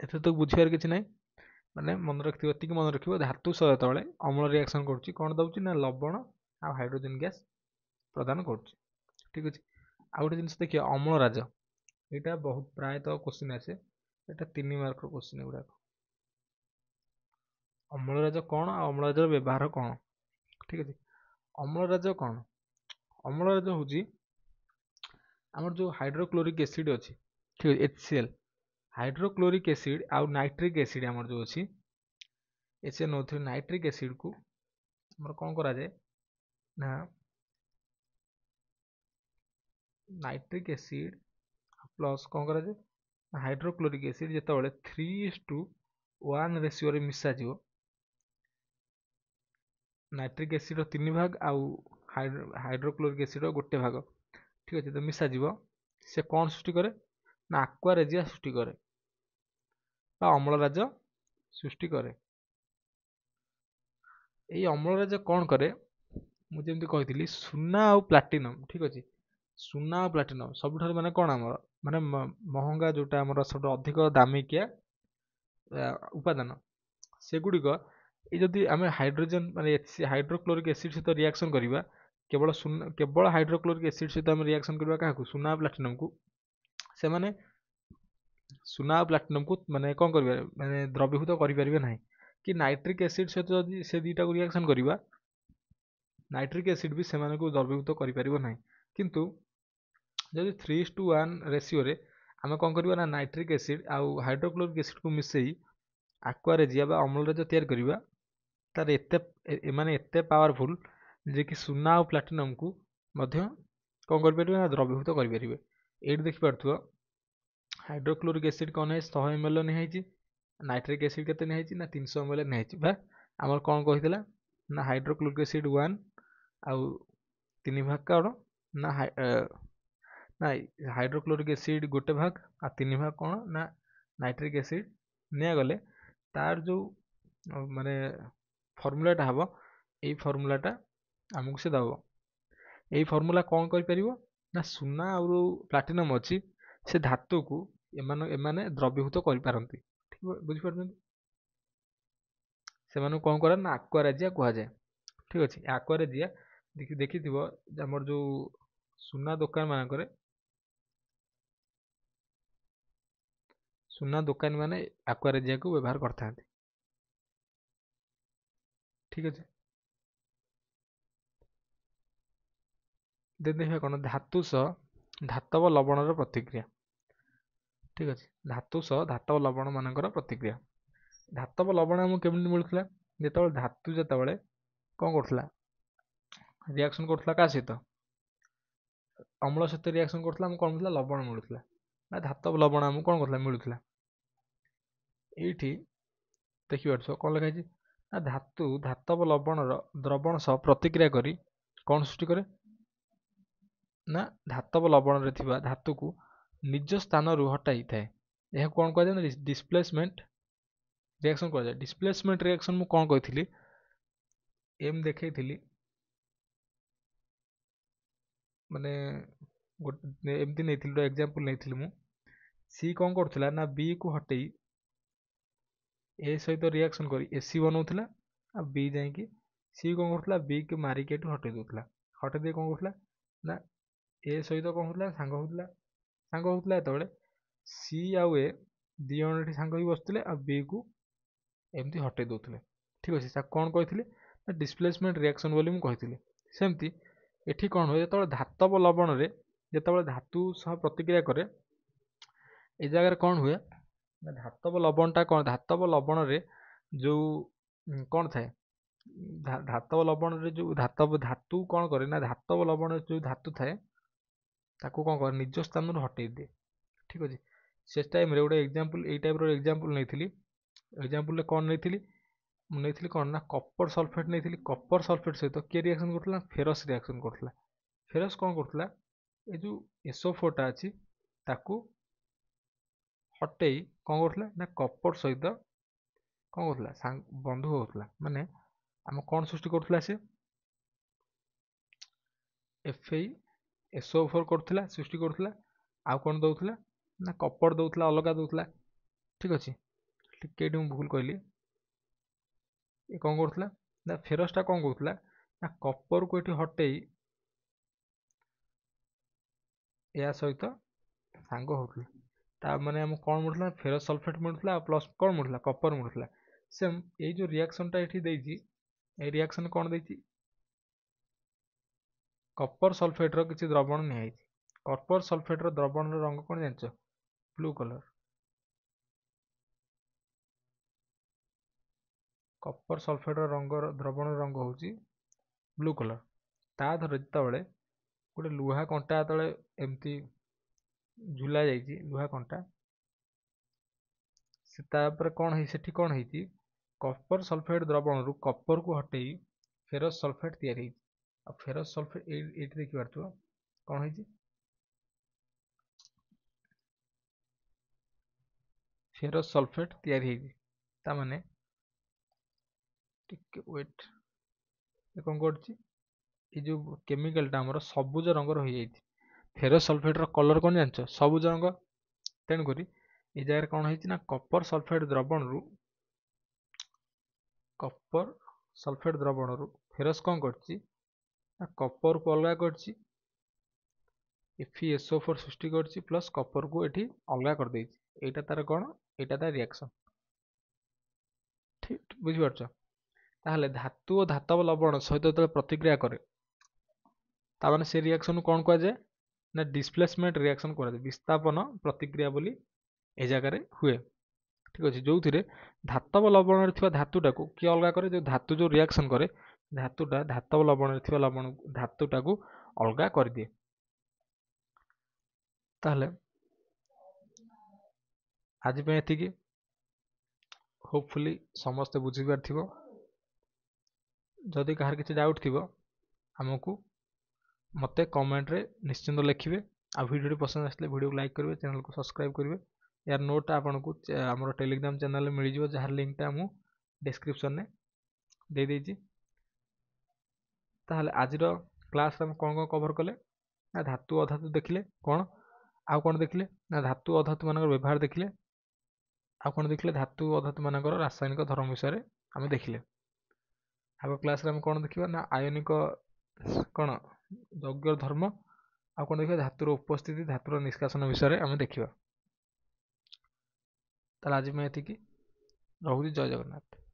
S1: एते तो बुझियार किछि नै माने मन रखिथिबो एतिक मन रखिबो धातु सह जेतबेले अम्ल रिएक्शन करछि कौन दउछि ना लवण आ हाइड्रोजन गैस प्रदान करछि ठीक अछि आ गोटे जिनिस देखिए अम्लराज एटा बहुत प्रायतः क्वेश्चन आसे एटा 3 मार्क रो क्वेश्चन गुडा अम्लराज कौन आ अम्लराज व्यवहार कौन ठीक अछि अम्लराज कौन अम्लराज होछि हमर जो हाइड्रोक्लोरिक एसिड अछि ठीक अछि HCl हाइड्रोक्लोरिक एसिड आउ नाइट्रिक एसिड हमर जो अछि HNO3 नाइट्रिक एसिड को हमर कौन करा जाए ना नाइट्रिक एसिड प्लस कौन करा जाए हाइड्रोक्लोरिक एसिड जेतबेले 3:1 रेशियो रे मिसा जिवो नाइट्रिक एसिड 3 भाग आउ हाइड्रोक्लोरिक एसिड गोटे भाग ठीक अच्छे तो मिसा जीव से कौन सृष्टि करे ना आक्वा रेजिया सृष्टि करे अम्लराज सृष्टि करे यही अम्लराज कौन करे मुझे जमी कही सुना आ प्लाटिनम ठीक अच्छे सुना आ प्लाटिनम सब माने कौन आम माने महंगा जोटा आम सब अधिक दामिकिया उपादान सेगुड़िक ये जदि आम हाइड्रोजन माने हाइड्रोक्लोरिक एसिड सहित रिएक्शन करवा केवल केवल हाइड्रोक्लोरिक एसिड सहित आम रिएक्शन करवा क्या सुना प्लाटिनम को से माने सुना प्लाटिनम को माने कौन करेंगे माने द्रवीभूत करें ना कि नाइट्रिक एसिड सहित जदि से दुईटा को रिएक्शन करवा नाइट्रिक एसिड भी से द्रवीभूत करें ना किंतु जदि 3:1 रेशियो रे आम कौन करवा ना नाइट्रिक एसिड आउ हाइड्रोक्लोरिक एसिड को मिसई आक्वा रेजिया बा अम्लराज तैयार करवा तार एते माने एते पावरफुल जे कि सुना और प्लाटिनम को मध्य कौन कर ना द्रवीभूत करें ये देखिपो हाइड्रोक्लोरिक एसिड कौन है 100 ml नहीं नाइट्रिक एसिड के नहीं ना 300 ml नहीं बा आमर कौन कही ना हाइड्रोक्लोरिक एसिड 1 आउ 3 भाग कौन ना ना हाइड्रोक्लोरिक एसिड गोटे भाग आ 3 भाग कौन ना नाइट्रिक एसिड निया गले तार जो माने फर्मूलाटा हम यही फर्मूलाटा आमको से दब यही फर्मूला कौन कर ना सुना और प्लाटिनम अच्छी से धातु को एमाने द्रवीभूत करपारती ठीक बुझिपार से कौन करा ना आक्वा रेजिया कहुए ठीक अच्छे आक्वा रेजिया देखी आमर जो सुना दुकान मानक सुना दुकानी माने आक्वा रेजिया को व्यवहार करता ठीक अच्छे देखिए कौन धातु सह धातव लवणर प्रतिक्रिया ठीक अच्छे धातु सह धातव लवण मानकर प्रतिक्रिया धातव लवण आमको केमती मिलूला जो धातु जो कौन कर रिएक्शन करुला क्या सहित अम्ल सहित रिएक्शन करुला कौन मिलता लवण मिलूला ना धातव लवण आमको कौन कर मिलूला ये देखिए कौन लिखाई ना धातु धातव लवणर द्रवण सह प्रतिक्रिया करी कौन सृष्टि करे ନା ଧାତବ ଲବଣରେ ଥିବା ଧାତୁକୁ ନିଜ ସ୍ଥାନରୁ ହଟାଇଥାଏ। ଏହାକୁ କ'ଣ କୁହାଯାଏ ନା ଡିସପ୍ଲେସମେଣ୍ଟ ରିଆକ୍ସନ କୁହାଯାଏ। ଡିସପ୍ଲେସମେଣ୍ଟ ରିଆକ୍ସନ ମୁଁ କ'ଣ କହିଥିଲି, ଏମ୍ ଦେଖେଇଥିଲି, ମାନେ ଗୋଟେ ଏମିତି ନେଇଥିଲି, ଗୋଟେ ଏକ୍ଜାମ୍ପଲ ନେଇଥିଲି ମୁଁ। ସି କ'ଣ କରୁଥିଲା ନା ବି କୁ ହଟେଇ ଏ ସହିତ ରିଆକ୍ସନ କରି ଏସି ବନଉଥିଲା, ଆଉ ବି ଯାଇକି ସି କ'ଣ କରୁଥିଲା ବି କୁ ମାରିକି ଏଠୁ ହଟେଇ ଦେଉଥିଲା। ହଟେଇ ଦେଇ କ'ଣ କରୁଥିଲା ନା ଏ ସହିତ କ'ଣ ହଉଥିଲା ସାଙ୍ଗ ହଉଥିଲା ଯେତେବେଳେ ସି ଆଉ ଏ ଦି ଜଣ ଏଠି ସାଙ୍ଗ ହେଇ ବସୁଥିଲେ ଆଉ ବି କୁ ଏମିତି ହଟେଇ ଦେଉଥିଲେ। ଠିକ୍ ଅଛି, ତାକୁ କ'ଣ କହିଥିଲି ନା ଡିସପ୍ଲେସମେଣ୍ଟ ରିଆକ୍ସନ ବୋଲି ମୁଁ କହିଥିଲି। ସେମିତି ଏଠି କ'ଣ ହୁଏ, ଯେତେବେଳେ ଧାତବ ଲବଣରେ ଯେତେବେଳେ ଧାତୁ ସହ ପ୍ରତିକ୍ରିୟା କରେ, ଏ ଜାଗାରେ କ'ଣ ହୁଏ ନା ଧାତବ ଲବଣଟା କ'ଣ, ଧାତବ ଲବଣରେ ଯେଉଁ କ'ଣ ଥାଏ, ଧାତବ ଲବଣରେ ଯେଉଁ ଧାତୁ କ'ଣ କରେ ନା ଧାତବ ଲବଣରେ ଯେଉଁ ଧାତୁ ଥାଏ ତାକୁ କ'ଣ କରେ ନିଜ ସ୍ଥାନରୁ ହଟେଇ ଦିଏ। ଠିକ୍ ଅଛି, ସେ ଟାଇମ୍ରେ ଗୋଟେ ଏକ୍ଜାମ୍ପଲ୍, ଏଇ ଟାଇପ୍ର ଏକ୍ଜାମ୍ପଲ୍ ନେଇଥିଲି। ଏକ୍ଜାମ୍ପଲ୍ରେ କ'ଣ ନେଇଥିଲି, ମୁଁ ନେଇଥିଲି କ'ଣ ନା କପର ସଲଫେଟ୍ ନେଇଥିଲି। କପର ସଲଫେଟ୍ ସହିତ କିଏ ରିଆକ୍ସନ୍ କରୁଥିଲା, ଫେରସ୍ ରିଆକ୍ସନ୍ କରୁଥିଲା। ଫେରସ୍ କ'ଣ କରୁଥିଲା, ଏ ଯେଉଁ SO4ଟା ଅଛି ତାକୁ ହଟେଇ କ'ଣ କରୁଥିଲା ନା କପର ସହିତ କ'ଣ କରୁଥିଲା, ବନ୍ଧୁ ହେଉଥିଲା। ମାନେ ଆମେ କ'ଣ ସୃଷ୍ଟି କରୁଥିଲା, ସେ FeSO4 କରୁଥିଲା, ସୃଷ୍ଟି କରୁଥିଲା। ଆଉ କ'ଣ ଦେଉଥିଲା ନା କପର ଦେଉଥିଲା, ଅଲଗା ଦେଉଥିଲା। ଠିକ୍ ଅଛି, ଟିକେ ଏଠି ମୁଁ ଭୁଲ କହିଲି। ଏ କ'ଣ କରୁଥିଲା ନା ଫେରସ୍ଟା କ'ଣ କରୁଥିଲା ନା କପରକୁ ଏଠି ହଟେଇ ଏହା ସହିତ ସାଙ୍ଗ ହେଉଥିଲା। ତା ମାନେ ଆମକୁ କ'ଣ ମିଳୁଥିଲା, ଫେରସ୍ ସଲଫେଟ୍ ମିଳୁଥିଲା ଆଉ ପ୍ଲସ୍ କ'ଣ ମିଳୁଥିଲା, କପର ମିଳୁଥିଲା। ସେମ୍ ଏଇ ଯେଉଁ ରିଆକ୍ସନଟା ଏଠି ଦେଇଛି, ଏଇ ରିଆକ୍ସନ କ'ଣ ଦେଇଛି, କପର ସଲଫେଟ୍ର କିଛି ଦ୍ରବଣ ନିଆଯାଇଛି। କପର ସଲଫେଟ୍ର ଦ୍ରବଣର ରଙ୍ଗ କ'ଣ ଜାଣିଛ, ବ୍ଲୁ କଲର। କପର ସଲଫେଟ୍ର ଦ୍ରବଣର ରଙ୍ଗ ହେଉଛି ବ୍ଲୁ କଲର। ତା ଧରେ ଯେତେବେଳେ ଗୋଟେ ଲୁହା କଣ୍ଟା ଯେତେବେଳେ ଏମିତି ଝୁଲା ଯାଇଛି, ଲୁହା କଣ୍ଟା, ସେ ତାପରେ କ'ଣ ହେଇଛି, ସେଠି କ'ଣ ହେଇଛି, କପର ସଲଫେଟ୍ ଦ୍ରବଣରୁ କପରକୁ ହଟେଇ ଫେରସ୍ ସଲଫେଟ୍ ତିଆରି ହେଇଛି। ଆଉ ଫେରସ୍ ସଲଫେଟ୍ ଏଇଠି ଦେଖିପାରୁଥିବ କ'ଣ ହେଇଛି, ଫେରସ୍ ସଲଫେଟ୍ ତିଆରି ହେଇଛି। ତା ମାନେ ଟିକେ ୱେଟ୍, କ'ଣ କରୁଛି, ଏ ଯେଉଁ କେମିକାଲଟା ଆମର ସବୁଜ ରଙ୍ଗର ହେଇଯାଇଛି। ଫେରସ୍ ସଲଫେଟ୍ର କଲର କ'ଣ ଜାଣିଛ, ସବୁଜ ରଙ୍ଗ। ତେଣୁକରି ଏ ଜାଗାରେ କ'ଣ ହେଇଛି ନା କପର ସଲଫେଟ୍ ଦ୍ରବଣରୁ ଫେରସ୍ କ'ଣ କରିଛି ନା କପରକୁ ଅଲଗା କରିଛି, FeSO4 ସୃଷ୍ଟି କରିଛି, ପ୍ଲସ୍ କପରକୁ ଏଠି ଅଲଗା କରିଦେଇଛି। ଏଇଟା ତାର କ'ଣ, ଏଇଟା ତାର ରିଆକ୍ସନ୍। ଠିକ୍, ବୁଝିପାରୁଛ। ତାହେଲେ ଧାତୁ ଓ ଧାତବ ଲବଣ ସହିତ ଯେତେବେଳେ ପ୍ରତିକ୍ରିୟା କରେ, ତାମାନେ ସେ ରିଆକ୍ସନକୁ କ'ଣ କୁହାଯାଏ ନା ଡିସପ୍ଲେସମେଣ୍ଟ ରିଆକ୍ସନ କୁହାଯାଏ। ବିସ୍ଥାପନ ପ୍ରତିକ୍ରିୟା ବୋଲି ଏ ଜାଗାରେ ହୁଏ। ଠିକ୍ ଅଛି, ଯେଉଁଥିରେ ଧାତବ ଲବଣରେ ଥିବା ଧାତୁଟାକୁ କିଏ ଅଲଗା କରେ, ଯେଉଁ ଧାତୁ ଯେଉଁ ରିଆକ୍ସନ କରେ ଧାତୁଟା ଧାତବ ଲବଣରେ ଥିବା ଧାତୁଟାକୁ ଅଲଗା କରିଦିଏ। ତାହେଲେ ଆଜି ପାଇଁ ଏତିକି। ହୋପଫୁଲି ସମସ୍ତେ ବୁଝିପାରିଥିବ। ଯଦି କାହାର କିଛି ଡାଉଟ୍ ଥିବ ମୋତେ କମେଣ୍ଟରେ ନିଶ୍ଚିନ୍ତ ଲେଖିବେ। ଆଉ ଭିଡ଼ିଓଟି ପସନ୍ଦ ଆସିଲେ ଭିଡ଼ିଓକୁ ଲାଇକ୍ କରିବେ, ଚ୍ୟାନେଲକୁ ସବସ୍କ୍ରାଇବ୍ କରିବେ। ୟାର ନୋଟ୍ ଆପଣଙ୍କୁ ଆମର ଟେଲିଗ୍ରାମ ଚ୍ୟାନେଲରେ ମିଳିଯିବ, ଯାହାର ଲିଙ୍କଟା ମୁଁ ଡେସ୍କ୍ରିପସନରେ ଦେଇଦେଇଛି। ତାହେଲେ ଆଜିର କ୍ଲାସ୍ରେ ଆମେ କ'ଣ କଭର୍ କଲେ ନା ଧାତୁ ଅଧାତୁ ଦେଖିଲେ କ'ଣ, ଆଉ କ'ଣ ଦେଖିଲେ ନା ଧାତୁ ଅଧାତୁମାନଙ୍କର ବ୍ୟବହାର ଦେଖିଲେ, ଆଉ କ'ଣ ଦେଖିଲେ ଧାତୁ ଅଧାତୁମାନଙ୍କର ରାସାୟନିକ ଧର୍ମ ବିଷୟରେ ଆମେ ଦେଖିଲେ। ଆଗ କ୍ଲାସ୍ରେ ଆମେ କ'ଣ ଦେଖିବା ନା ଆୟନିକ କ'ଣ ଯୌଗର ଧର୍ମ, ଆଉ କ'ଣ ଦେଖିବା ଧାତୁର ଉପସ୍ଥିତି, ଧାତୁର ନିଷ୍କାସନ ବିଷୟରେ ଆମେ ଦେଖିବା। ତାହେଲେ ଆଜି ପାଇଁ ଏତିକି, ରହୁଛି। ଜୟ ଜଗନ୍ନାଥ।